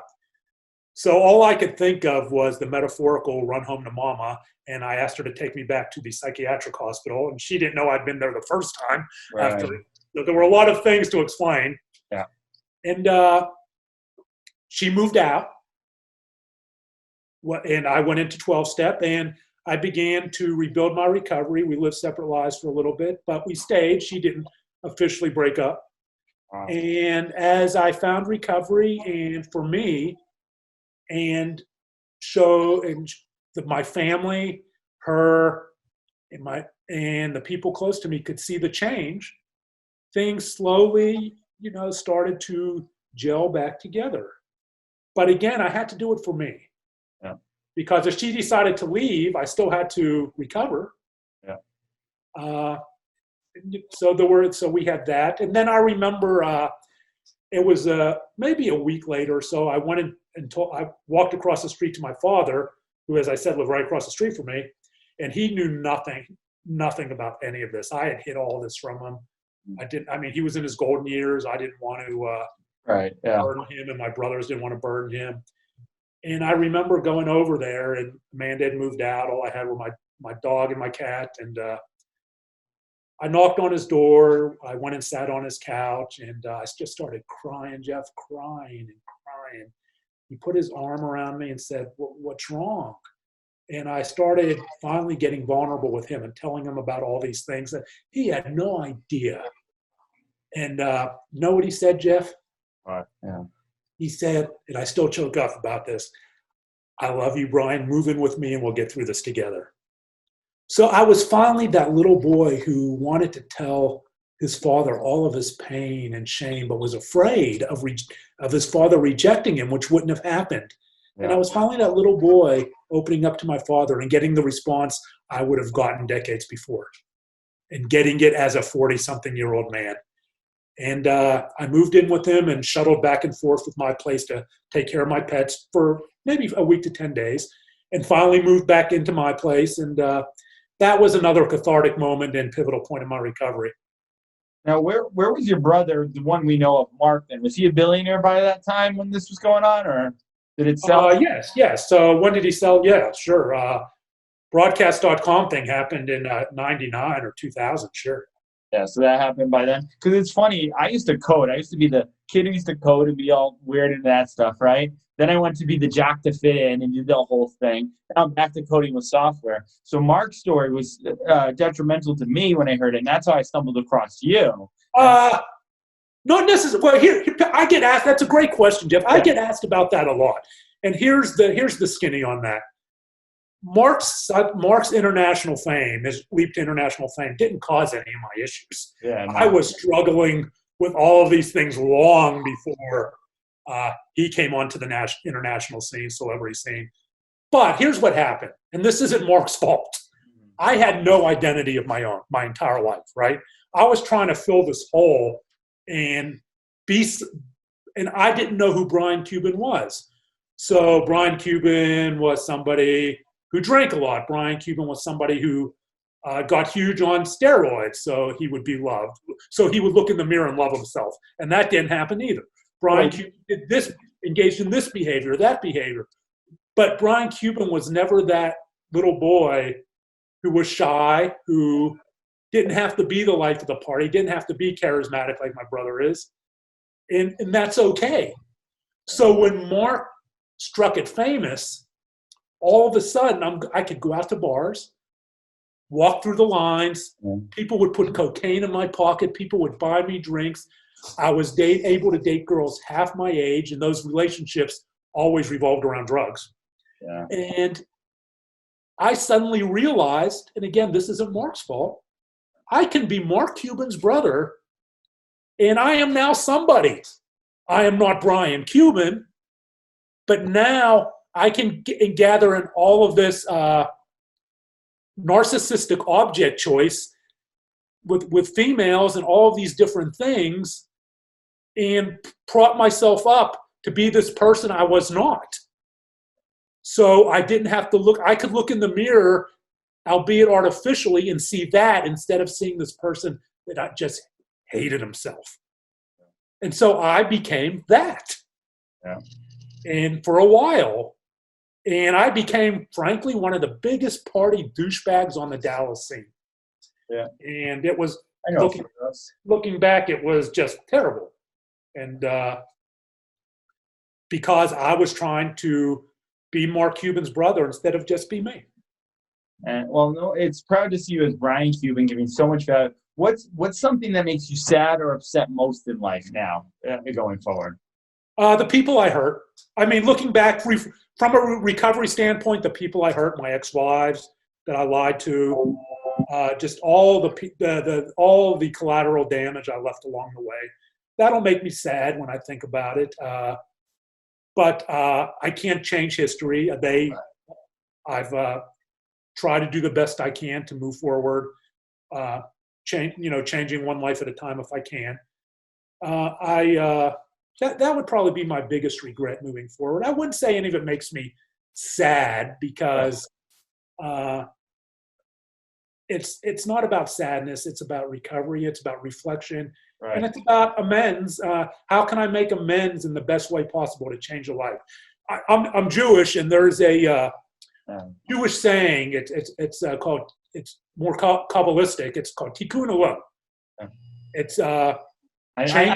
so all I could think of was the metaphorical run home to mama. And I asked her to take me back to the psychiatric hospital. And she didn't know I'd been there the first time. Right. So there were a lot of things to explain. Yeah. And she moved out. And I went into 12-step, and I began to rebuild my recovery. We lived separate lives for a little bit, but we stayed. She didn't officially break up. Wow. And as I found recovery, and for me, and my family, her, and the people close to me could see the change, things slowly, started to gel back together. But again, I had to do it for me. Yeah. Because if she decided to leave, I still had to recover. Yeah. So we had that. And then I remember it was maybe a week later or so, I went in and I walked across the street to my father, who, as I said, lived right across the street from me. And he knew nothing about any of this. I had hid all this from him. He was in his golden years. I didn't want to burden him, and my brothers didn't want to burden him. And I remember going over there, and Amanda had moved out. All I had were my dog and my cat. And I knocked on his door. I went and sat on his couch, and I just started crying, Jeff, crying and crying. He put his arm around me and said, "What's wrong?" And I started finally getting vulnerable with him and telling him about all these things that he had no idea. And know what he said, Jeff? Yeah. He said, and I still choke up about this, "I love you, Brian. Move in with me and we'll get through this together." So I was finally that little boy who wanted to tell his father all of his pain and shame, but was afraid of his father rejecting him, which wouldn't have happened. Yeah. And I was finally that little boy opening up to my father and getting the response I would have gotten decades before, and getting it as a 40-something-year-old man. And I moved in with him and shuttled back and forth with my place to take care of my pets for maybe a week to 10 days, and finally moved back into my place. And that was another cathartic moment and pivotal point in my recovery. Now, where was your brother, the one we know of, Mark, then? Was he a billionaire by that time when this was going on, or did it sell? Yes. So when did he sell? Yeah, sure. Broadcast.com thing happened in 99 or 2000, sure. Yeah, so that happened by then. Because it's funny, I used to code. I used to be the kid who used to code and be all weird into that stuff, right? Then I went to be the jock to fit in and do the whole thing. Now I'm back to coding with software. So Mark's story was detrimental to me when I heard it, and that's how I stumbled across you. Not necessarily. Well, here I get asked. That's a great question, Jeff. I get asked about that a lot. And here's the skinny on that. Mark's international fame, his leap to international fame, didn't cause any of my issues. Yeah, no. I was struggling with all of these things long before he came onto the international scene, celebrity scene. But here's what happened, and this isn't Mark's fault. I had no identity of my own my entire life, right? I was trying to fill this hole and I didn't know who Brian Cuban was. So Brian Cuban was somebody who drank a lot. Brian Cuban was somebody who got huge on steroids, so he would be loved. So he would look in the mirror and love himself, and that didn't happen either. Brian Cuban did this, engaged in this behavior, that behavior. But Brian Cuban was never that little boy who was shy, who didn't have to be the life of the party, didn't have to be charismatic like my brother is. And that's okay. So when Mark struck it famous, all of a sudden I could go out to bars, walk through the lines. People would put cocaine in my pocket. People would buy me drinks. I was able to date girls half my age, and those relationships always revolved around drugs. Yeah. And I suddenly realized, and again, this isn't Mark's fault, I can be Mark Cuban's brother, and I am now somebody. I am not Brian Cuban, but now I can gather in all of this narcissistic object choice with females and all of these different things and prop myself up to be this person I was not. So I didn't have to look. I could look in the mirror, albeit artificially, and see that instead of seeing this person that I just hated himself. And so I became that. Yeah. And for a while, and I became, frankly, one of the biggest party douchebags on the Dallas scene. Yeah. And it was, I know. looking back, it was just terrible. And because I was trying to be Mark Cuban's brother instead of just be me. And well, no, it's proud to see you as Brian Cuban giving so much value. What's something that makes you sad or upset most in life now, going forward? The people I hurt. I mean, looking back from a recovery standpoint, the people I hurt, my ex-wives that I lied to, just all the collateral damage I left along the way. That'll make me sad when I think about it. But I can't change history. I've tried to do the best I can to move forward, changing one life at a time if I can. That would probably be my biggest regret moving forward. I wouldn't say any of it makes me sad because it's not about sadness. It's about recovery. It's about reflection. Right. And it's about amends. How can I make amends in the best way possible to change a life? I'm Jewish, and there's a Jewish saying. It's called. It's more Kabbalistic. It's called Tikkun Olam. It's I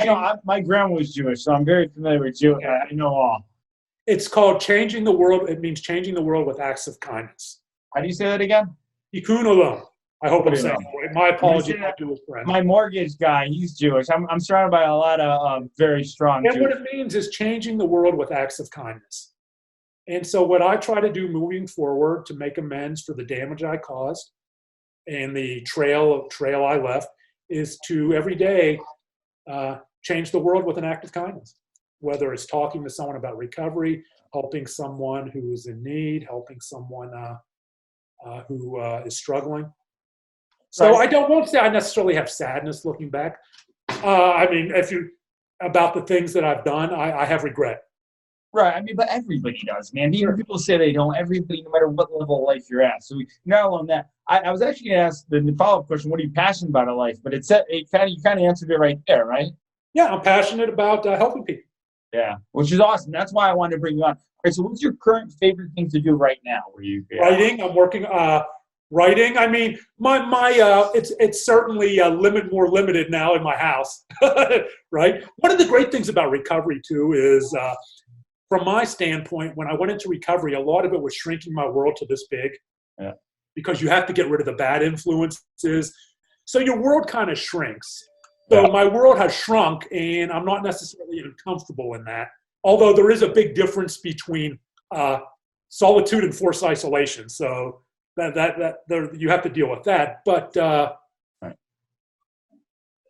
know my grandma was Jewish, so I'm very familiar with Jewish. I know all. It's called changing the world. It means changing the world with acts of kindness. How do you say that again? Tikkun Olam. I hope I'm saying it right. My apologies to my Jewish friend. My mortgage guy, he's Jewish. I'm surrounded by a lot of very strong And Jews. what it means is changing the world with acts of kindness. And so what I try to do moving forward to make amends for the damage I caused and the trail I left is to every day change the world with an act of kindness, whether it's talking to someone about recovery, helping someone who is in need, helping someone who is struggling. So I won't say I necessarily have sadness looking back. I mean, about the things that I've done, I have regret. Right. I mean, but everybody does, man. Even people say they don't. Everybody, no matter what level of life you're at. So you're not alone that. I was actually going to ask the follow-up question, what are you passionate about in life? But you kind of answered it right there, right? Yeah, I'm passionate about helping people. Yeah, which is awesome. That's why I wanted to bring you on. All right, so what's your current favorite thing to do right now? Writing. I'm working writing. I mean, it's certainly more limited now in my house, right? One of the great things about recovery too is, from my standpoint, when I went into recovery, a lot of it was shrinking my world to this big. Yeah. Because you have to get rid of the bad influences. So your world kind of shrinks. So my world has shrunk, and I'm not necessarily even comfortable in that. Although there is a big difference between solitude and forced isolation. So that you have to deal with that. But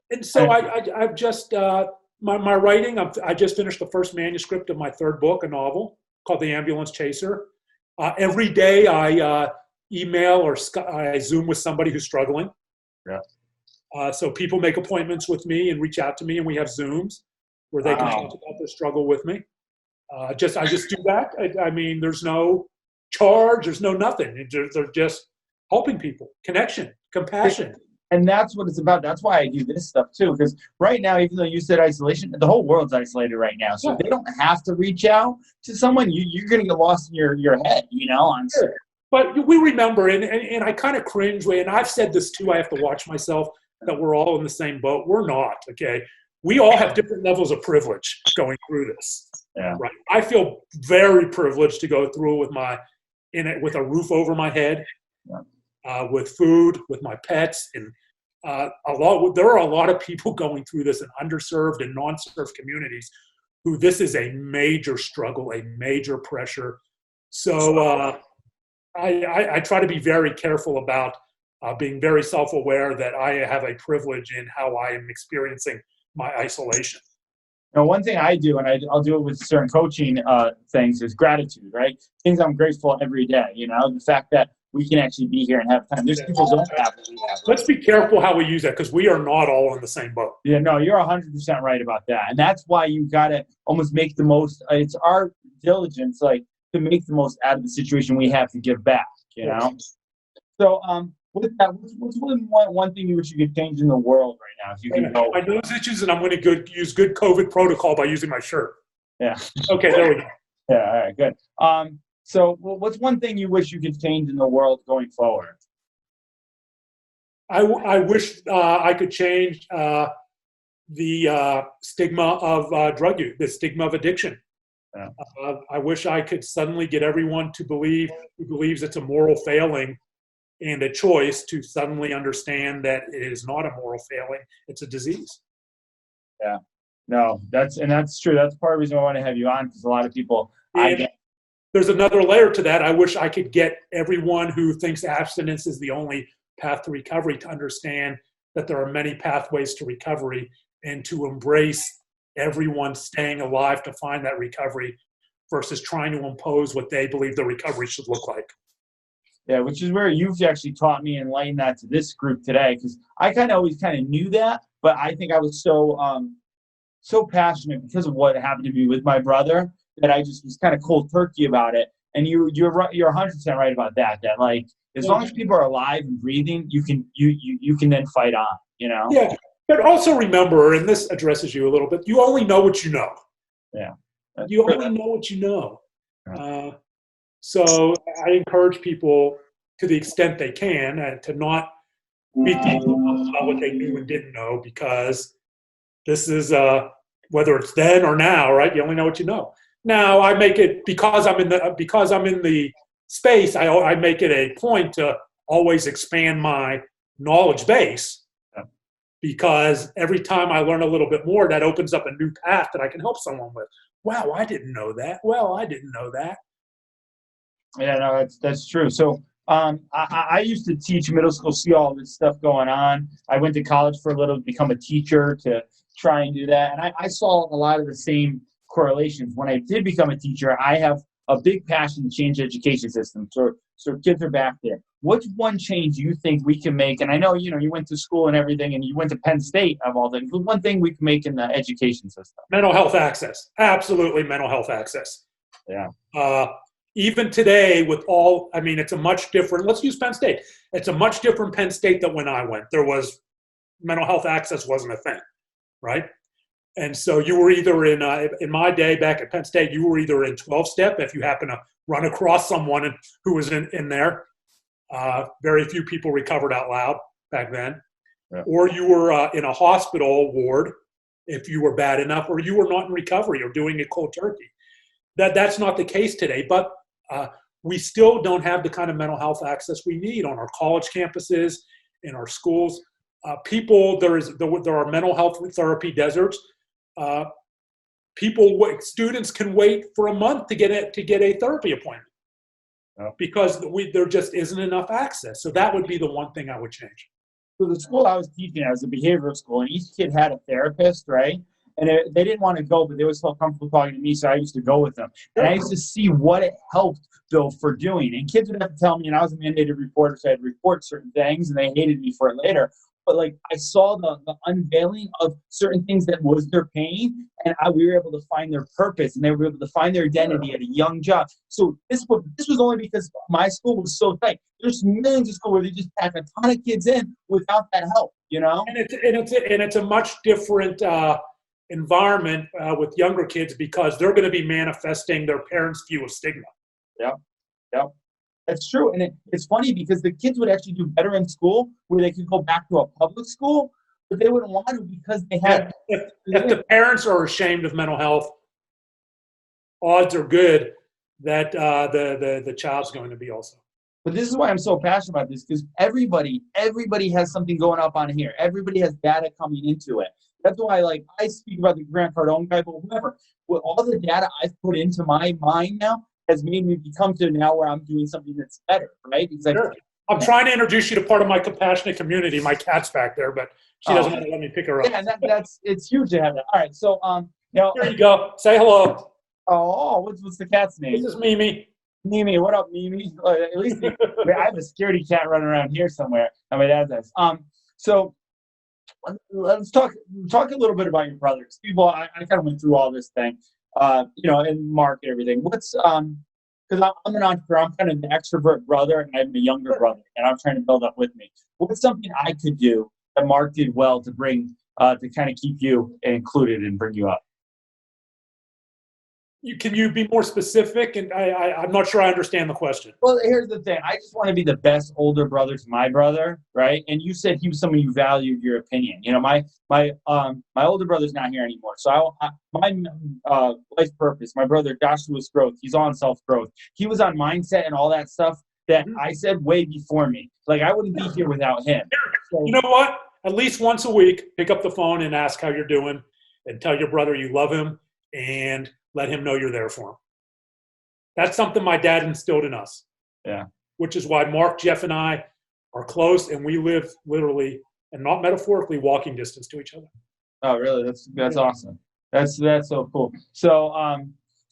and so I've just my writing. I just finished the first manuscript of my third book, a novel called The Ambulance Chaser. Every day I email or I Zoom with somebody who's struggling. Yeah. So people make appointments with me and reach out to me, and we have Zooms where they can talk about their struggle with me. I just do that. I mean, there's no charge. There's no nothing. They're just helping people. Connection, compassion. And that's what it's about. That's why I do this stuff too. Because right now, even though you said isolation, the whole world's isolated right now. So they don't have to reach out to someone. You're going to get lost in your head, Sure. But we remember, and I kind of cringe, and I've said this too, I have to watch myself, that we're all in the same boat. We're not, okay? We all have different levels of privilege going through this. Yeah. Right? I feel very privileged to go through it with a roof over my head, with food, with my pets, and there are a lot of people going through this in underserved and non-served communities who this is a major struggle, a major pressure. So I try to be very careful about being very self-aware that I have a privilege in how I am experiencing my isolation. Now, one thing I do, and I'll do it with certain coaching things, is gratitude, right? Things I'm grateful every day, the fact that we can actually be here and have time. There's people who don't have what we have. Let's be careful how we use that, because we are not all in the same boat. Yeah, no, you're 100% right about that. And that's why you got to almost make the most, it's our diligence, to make the most out of the situation we have to give back, So, with that, what's one thing you wish you could change in the world right now? If you can go. My nose itches, and I'm going to use good COVID protocol by using my shirt. Yeah. Okay, there we go. Yeah, all right, good. So what's one thing you wish you could change in the world going forward? I wish I could change the stigma of drug use, the stigma of addiction. Yeah. I wish I could suddenly get everyone who believes it's a moral failing and a choice to suddenly understand that it is not a moral failing, it's a disease. Yeah. No, that's true. That's part of the reason I want to have you on, because a lot of people. There's another layer to that. I wish I could get everyone who thinks abstinence is the only path to recovery to understand that there are many pathways to recovery, and to embrace everyone staying alive to find that recovery versus trying to impose what they believe the recovery should look like. Yeah, which is where you've actually taught me and enlightened that to this group today, because I always knew that, but I think I was so passionate because of what happened to me with my brother that I just was kind of cold turkey about it. And you're right, you're 100% right about that. That as long as people are alive and breathing, you can then fight on. Yeah, but also remember, and this addresses you a little bit, you only know what you know. Yeah, you only know what you know. So I encourage people, to the extent they can, to not beat themselves about what they knew and didn't know, because this is whether it's then or now, right? You only know what you know. Now I make it, because I'm in the space, I make it a point to always expand my knowledge base, because every time I learn a little bit more, that opens up a new path that I can help someone with. Wow, I didn't know that. Well, I didn't know that. Yeah, no, that's true. So I used to teach middle school, see all this stuff going on. I went to college for a little to become a teacher, to try and do that. And I saw a lot of the same correlations. When I did become a teacher, I have a big passion to change the education system. So kids are back there. What's one change you think we can make? And I know, you went to school and everything, and you went to Penn State of all things. But one thing we can make in the education system. Mental health access. Absolutely mental health access. Yeah. Even today with all, I mean, it's a much different, let's use Penn State. It's a much different Penn State than when I went. There was, mental health access wasn't a thing, right? And so you were either in my day back at Penn State, you were either in 12-step if you happen to run across someone who was in there. Very few people recovered out loud back then. Yeah. Or you were in a hospital ward if you were bad enough, or you were not in recovery or doing it cold turkey. That's not the case today, but we still don't have the kind of mental health access we need on our college campuses, in our schools. There are mental health therapy deserts. Students can wait for a month to get a therapy appointment because there just isn't enough access. So that would be the one thing I would change. So the school I was teaching at was a behavioral school, and each kid had a therapist, right? And they didn't want to go, but they always felt comfortable talking to me, so I used to go with them. And I used to see what it helped, though, for doing. And kids would have to tell me, and I was a mandated reporter, so I had to report certain things, and they hated me for it later. But, like, I saw the unveiling of certain things that was their pain, and we were able to find their purpose, and they were able to find their identity at a young job. So this was only because my school was so tight. There's millions of schools where they just pack a ton of kids in without that help, you know? And it's a much different environment with younger kids because they're going to be manifesting their parents' view of stigma. Yeah. That's true. And it's funny because the kids would actually do better in school where they could go back to a public school, but they wouldn't want to because they had. If the parents are ashamed of mental health, odds are good that the child's going to be also. But this is why I'm so passionate about this, because everybody has something going up on here. Everybody has data coming into it. That's why, like, I speak about the Grant Cardone guy, but whoever. With all the data I've put into my mind now has made me become to now where I'm doing something that's better, right? Because sure. I'm trying to introduce you to part of my compassionate community. My cat's back there, but she doesn't want to let me pick her up. Yeah, it's huge to have that. All right, so here you go. Say hello. Oh, what's the cat's name? This is Mimi. Mimi, what up, Mimi? At least I have a scaredy cat running around here somewhere. And my dad does. So let's talk a little bit about your brothers. People, I kind of went through all this thing, and Mark and everything. What's because I'm an entrepreneur, I'm kind of an extrovert brother, and I have a younger brother, and I'm trying to build up with me. What's something I could do that Mark did well to bring to kind of keep you included and bring you up? Can you be more specific? And I'm not sure I understand the question. Well, here's the thing. I just want to be the best older brother to my brother, right? And you said he was someone you valued your opinion. You know, my older brother's not here anymore. So my life purpose, my brother Joshua's growth, he's on self-growth. He was on mindset and all that stuff that I said way before me. Like, I wouldn't be here without him. So, you know what? At least once a week, pick up the phone and ask how you're doing and tell your brother you love him and let him know you're there for him. That's something my dad instilled in us. Yeah. Which is why Mark, Jeff, and I are close, and we live literally, and not metaphorically, walking distance to each other. Oh, really? That's awesome. That's so cool. So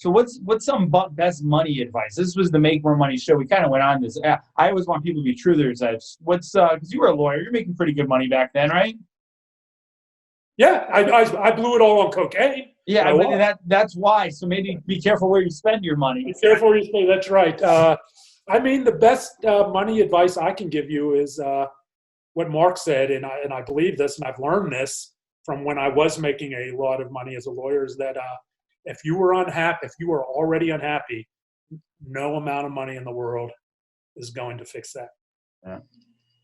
what's some best money advice? This was the Make More Money show. We kind of went on this. I always want people to be true to themselves. What's because you were a lawyer, you're making pretty good money back then, right? Yeah, I blew it all on cocaine. Yeah, that's why. So maybe be careful where you spend your money. Be careful where you spend. That's right. I mean, the best money advice I can give you is what Mark said, and I believe this, and I've learned this from when I was making a lot of money as a lawyer, is that if you were unhappy, if you were already unhappy, no amount of money in the world is going to fix that.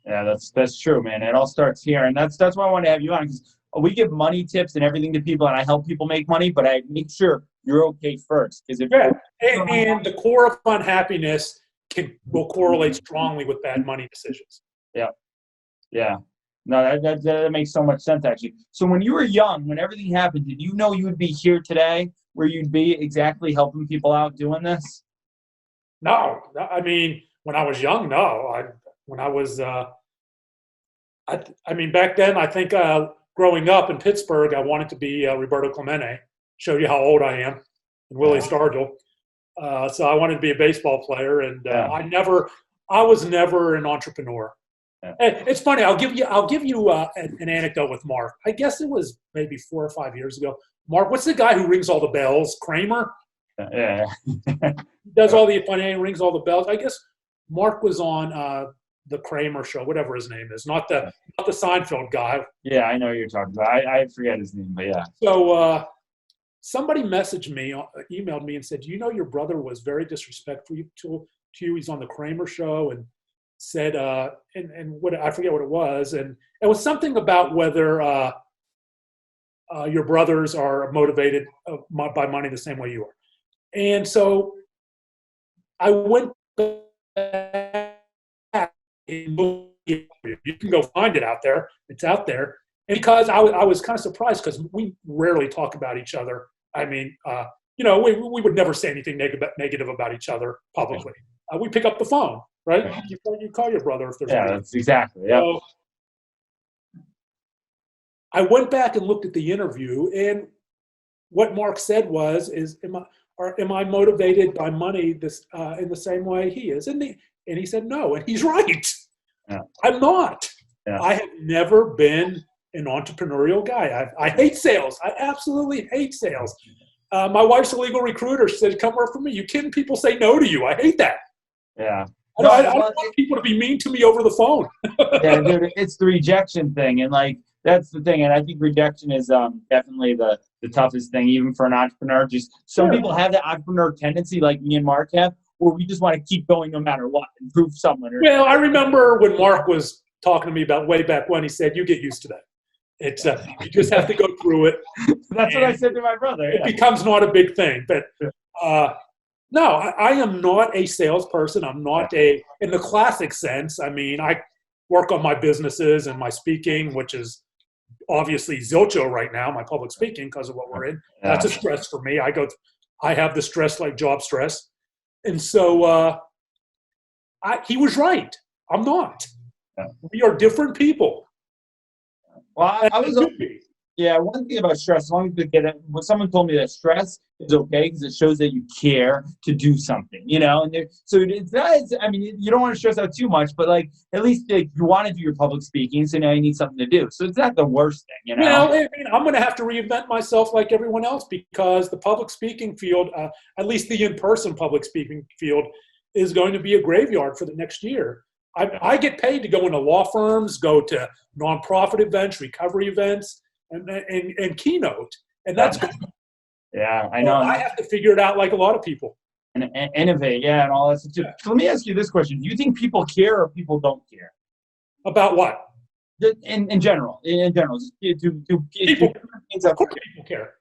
Yeah, that's true, man. It all starts here, and that's why I want to have you on, because we give money tips and everything to people, and I help people make money, but I make sure you're okay first. Because and the core of unhappiness will correlate strongly with bad money decisions. Yeah. No, that makes so much sense, actually. So when you were young, when everything happened, did you know you would be here today, where you'd be exactly helping people out doing this? No, I mean, when I was young, no. When I was, back then, I think. Growing up in Pittsburgh, I wanted to be Roberto Clemente. Show you how old I am, and Willie Stargell. So I wanted to be a baseball player, and I was never an entrepreneur. Yeah. It's funny. I'll give you an anecdote with Mark. I guess it was maybe 4 or 5 years ago. Mark, what's the guy who rings all the bells? Kramer. Yeah. He does all the financial, rings all the bells. I guess Mark was on the Kramer show, whatever his name is, not the Seinfeld guy. Yeah, I know what you're talking about. I forget his name, but yeah. So somebody messaged me, emailed me, and said, "You know, your brother was very disrespectful to you. He's on the Kramer show," and said, and what I forget what it was, and it was something about whether your brothers are motivated by money the same way you are. And so I went back and looked. You can go find it out there. It's out there. And because I was kind of surprised because we rarely talk about each other. I mean, we would never say anything negative about each other publicly. We pick up the phone, right? You call your brother if there's a that's exactly. Yeah. So I went back and looked at the interview, and what Mark said is, am I motivated by money in the same way he is? And he said no, and he's right. Yeah. I'm not. Yeah. I have never been an entrepreneurial guy. I hate sales. I absolutely hate sales. My wife's a legal recruiter. She said, "Come work for me." You kidding? People say no to you. I hate that. Yeah. I don't want people to be mean to me over the phone. Yeah, dude, it's the rejection thing, and like that's the thing. And I think rejection is definitely the toughest thing, even for an entrepreneur. Just some people have that entrepreneur tendency, like me and Mark have, where we just want to keep going no matter what and prove someone. Well, I remember when Mark was talking to me about way back when, he said, "You get used to that. It's you just have to go through it." That's what I said to my brother. It becomes not a big thing, but no, I am not a salesperson. I'm not in the classic sense. I mean, I work on my businesses and my speaking, which is obviously zilcho right now, my public speaking, because of what we're in. That's a stress for me. I have the stress like job stress. And so he was right. I'm not. Yeah. We are different people. Well, one thing about stress, as long as you get it, when someone told me that stress is okay because it shows that you care to do something, and so it's not, I mean, you don't want to stress out too much, but like at least you want to do your public speaking, so now you need something to do. So it's not the worst thing, Well, I mean, I'm going to have to reinvent myself like everyone else because the public speaking field, at least the in-person public speaking field, is going to be a graveyard for the next year. I get paid to go into law firms, go to nonprofit events, recovery events, and keynote, and that's good. Yeah, I know. I have to figure it out like a lot of people. And innovate, and all that stuff. So let me ask you this question: do you think people care or people don't care about what? In general, just do people. Of course, people care.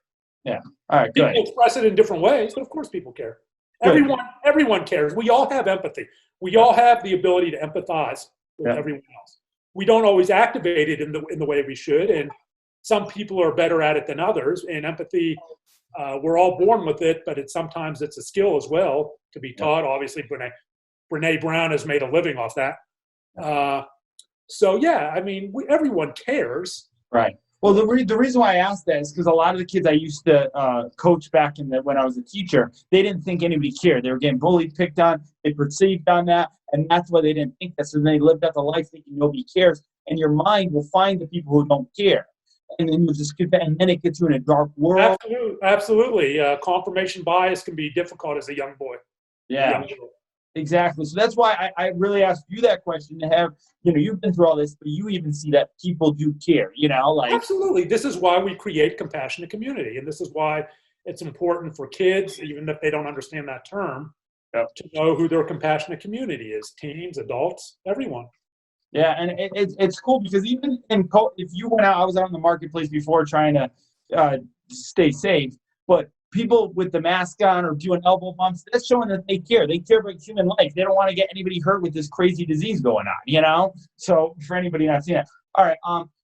Yeah. All right. Good. People express it in different ways, but of course, people care. Everyone cares. We all have empathy. We all have the ability to empathize with everyone else. We don't always activate it in the way we should, and some people are better at it than others. And empathy, we're all born with it, but sometimes it's a skill as well to be taught. Obviously, Brene Brown has made a living off that. So I mean, everyone cares. Right. Well, the reason why I asked that is because a lot of the kids I used to coach back when I was a teacher, they didn't think anybody cared. They were getting bullied, picked on, they perceived on that, and that's why they didn't think that. So they lived out the life thinking nobody cares, and your mind will find the people who don't care, and then you just get that, and then it gets you in a dark world. Absolutely. Confirmation bias can be difficult as a young boy. Yeah. Exactly. So that's why I really asked you that question to have, you've been through all this, but you even see that people do care, Absolutely. This is why we create compassionate community. And this is why it's important for kids, even if they don't understand that term, to know who their compassionate community is. Teens, adults, everyone. Yeah. And it's cool because even if you went out, I was out in the marketplace before trying to stay safe, but people with the mask on or doing elbow bumps, that's showing that they care. They care about human life. They don't want to get anybody hurt with this crazy disease going on, So for anybody not seeing that. All right.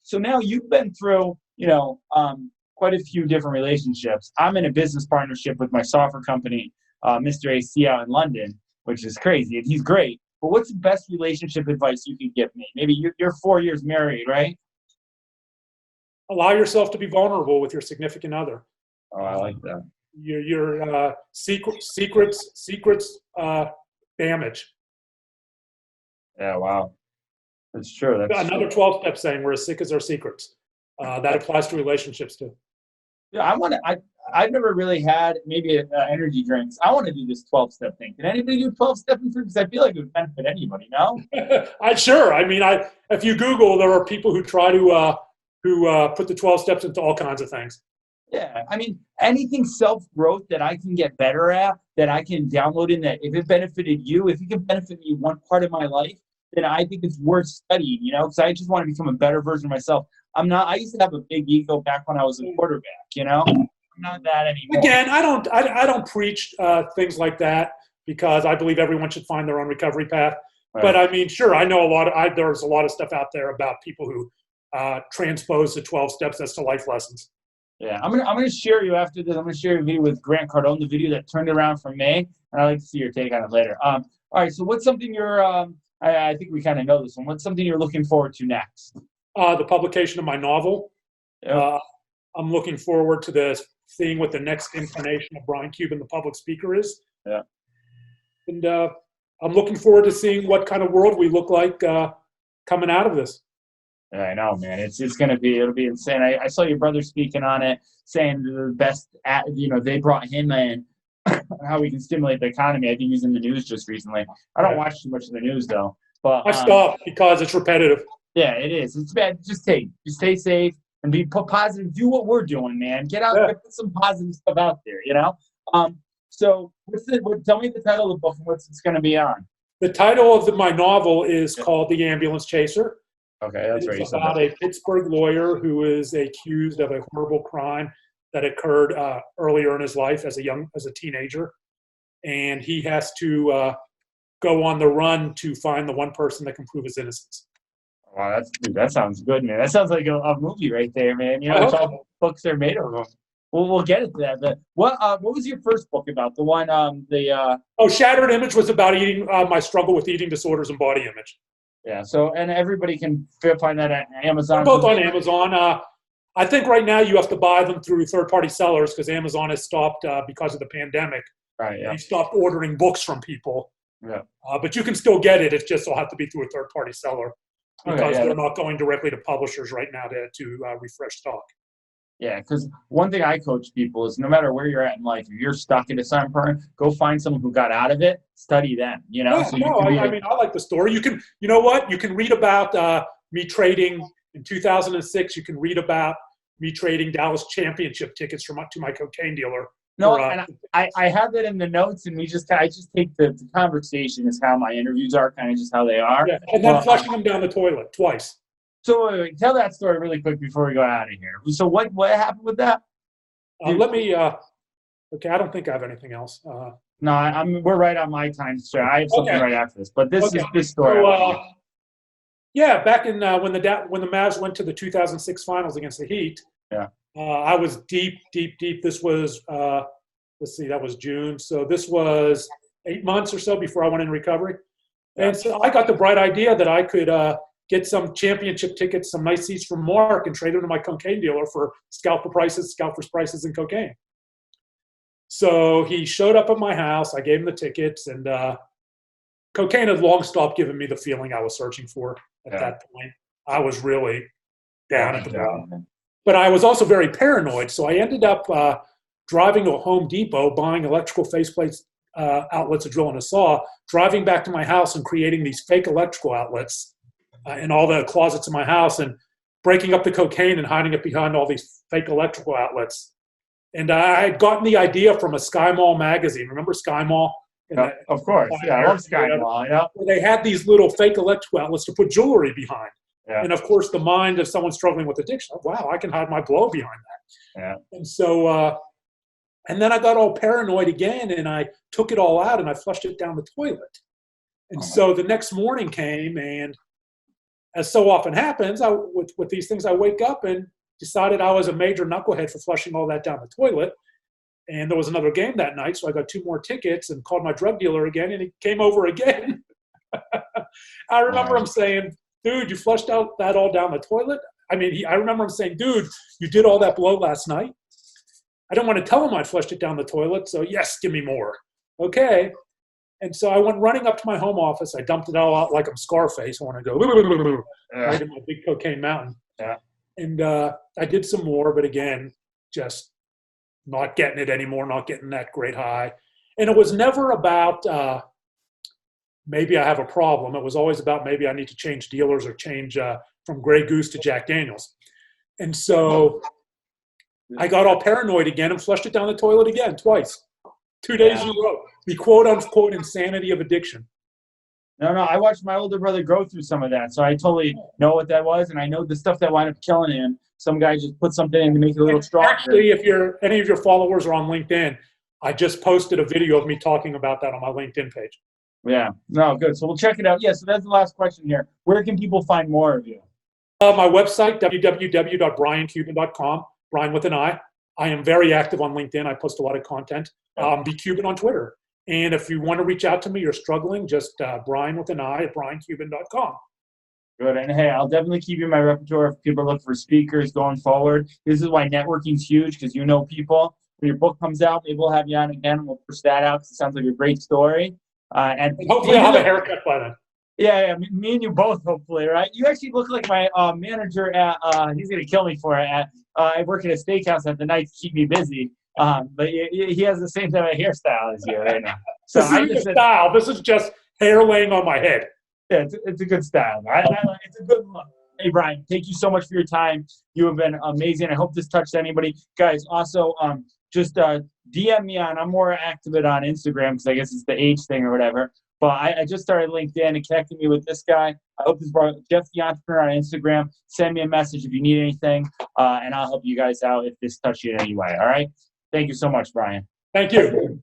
So now you've been through, quite a few different relationships. I'm in a business partnership with my software company, Mr. AC out in London, which is crazy. And he's great. But what's the best relationship advice you could give me? Maybe you're 4 years married, right? Allow yourself to be vulnerable with your significant other. Oh, I like that. Your secrets damage. Yeah, wow. That's true. That's another 12-step saying we're as sick as our secrets. That applies to relationships too. Yeah, I've never really had maybe energy drinks. I want to do this 12-step thing. Can anybody do 12-step for? Because I feel like it would benefit anybody. No. Sure. I mean, if you Google, there are people who try to put the 12 steps into all kinds of things. Yeah, I mean, anything self-growth that I can get better at, that I can download in, that if it benefited you, if it can benefit me one part of my life, then I think it's worth studying, because I just want to become a better version of myself. I used to have a big ego back when I was a quarterback, I'm not that anymore. Again, I don't preach things like that because I believe everyone should find their own recovery path. Right. But I mean, sure, I know there's a lot of stuff out there about people who transpose the 12 steps as to life lessons. Yeah, I'm gonna share you after this. I'm gonna share a video with Grant Cardone, the video that turned around from May, and I'd like to see your take on it later. All right, so what's something you're? I think we kind of know this one. What's something you're looking forward to next? The publication of my novel. Yep. I'm looking forward to seeing what the next incarnation of Brian Cuban, the public speaker, is. Yeah. And I'm looking forward to seeing what kind of world we look like coming out of this. Yeah, I know, man. It'll be insane. I saw your brother speaking on it, saying the best they brought him in, how we can stimulate the economy. I think he's in the news just recently. I don't watch too much of the news though. But I stopped because it's repetitive. Yeah, it is. It's bad. Just stay safe and be positive. Do what we're doing, man. Get out there, put some positive stuff out there, So tell me the title of the book and what's it's gonna be on. The title of my novel is called The Ambulance Chaser. Okay, that's right. It's about a Pittsburgh lawyer who is accused of a horrible crime that occurred earlier in his life as a teenager, and he has to go on the run to find the one person that can prove his innocence. Wow, that sounds good, man. That sounds like a movie right there, man. It's all books are made of them. We'll get into that. But what was your first book about? The one Shattered Image was about my struggle with eating disorders and body image. Yeah, so, and everybody can find that at Amazon. They're both on Amazon. I think right now you have to buy them through third-party sellers because Amazon has stopped because of the pandemic. Right, yeah. They stopped ordering books from people. Yeah. But you can still get it. It just will have to be through a third-party seller because they're not going directly to publishers right now to refresh stock. Yeah, because one thing I coach people is no matter where you're at in life, if you're stuck in a certain program, go find someone who got out of it, study them, Yeah, so I mean, I like the story. You know what? You can read about me trading in 2006. You can read about me trading Dallas championship tickets to my cocaine dealer. And I have that in the notes, and I just take the conversation as how my interviews are, kind of just how they are. Yeah, and then flushing them down the toilet twice. So wait, tell that story really quick before we go out of here. So what happened with that? Let me. Okay, I don't think I have anything else. No, we're right on my time, sir. I have something right after this, but this is this story. So, back in when the Mavs went to the 2006 Finals against the Heat. Yeah. I was deep. This was that was June. So this was 8 months or so before I went in recovery, and so I got the bright idea that I could. Get some championship tickets, some nice seats from Mark, and trade them to my cocaine dealer for scalper's prices in cocaine. So he showed up at my house. I gave him the tickets, and cocaine had long stopped giving me the feeling I was searching for at that point. I was really down at the bottom. But I was also very paranoid, so I ended up driving to a Home Depot, buying electrical faceplates, outlets, a drill, and a saw, driving back to my house and creating these fake electrical outlets in all the closets in my house and breaking up the cocaine and hiding it behind all these fake electrical outlets. And I had gotten the idea from a Sky Mall magazine. Remember Sky Mall? Of course. Yeah, I love Sky Mall. Yeah. Where they had these little fake electrical outlets to put jewelry behind. Yeah. And, of course, the mind of someone struggling with addiction, wow, I can hide my blow behind that. Yeah. And so and then I got all paranoid again, and I took it all out, and I flushed it down the toilet. And so the next morning came, and as so often happens, with these things, I wake up and decided I was a major knucklehead for flushing all that down the toilet. And there was another game that night, so I got 2 more tickets and called my drug dealer again, and he came over again. I remember him saying, dude, you flushed out that all down the toilet? I remember him saying, dude, you did all that blow last night? I didn't want to tell him I flushed it down the toilet, so yes, give me more. Okay. And so I went running up to my home office. I dumped it all out like I'm Scarface. I want to go right in my big cocaine mountain. Yeah. And I did some more, but again, just not getting it anymore, not getting that great high. And it was never about maybe I have a problem. It was always about maybe I need to change dealers or change from Grey Goose to Jack Daniels. And so I got all paranoid again and flushed it down the toilet again twice. 2 days in a row. The quote-unquote insanity of addiction. No, I watched my older brother go through some of that, so I totally know what that was, and I know the stuff that wound up killing him. Some guy just put something in to make it a little stronger. Actually, if any of your followers are on LinkedIn, I just posted a video of me talking about that on my LinkedIn page. Yeah, no, good. So we'll check it out. Yeah, so that's the last question here. Where can people find more of you? My website, www.briancuban.com, Brian with an I. I am very active on LinkedIn. I post a lot of content. Be Cuban on Twitter. And if you want to reach out to me, you're struggling, just Brian with an I at briancuban.com. Good. And hey, I'll definitely keep you in my repertoire if people look for speakers going forward. This is why networking's huge, because you know people. When your book comes out, maybe we'll have you on again. We'll push that out because it sounds like a great story. And hopefully I'll have a haircut by then. Yeah, me and you both, hopefully, right? You actually look like my manager at, he's going to kill me for it. I work at a steakhouse at the night to keep me busy. But he has the same type of hairstyle as you right now. So this isn't a style. This is just hair laying on my head. Yeah, it's a good style. It's a good look. Hey, Brian, thank you so much for your time. You have been amazing. I hope this touched anybody. Guys, also, just DM me on, I'm more active on Instagram because I guess it's the age thing or whatever. But I just started LinkedIn and connecting me with this guy. I hope this brought Jeff the Entrepreneur on Instagram. Send me a message if you need anything, and I'll help you guys out if this touched you in any way. All right? Thank you so much, Brian. Thank you.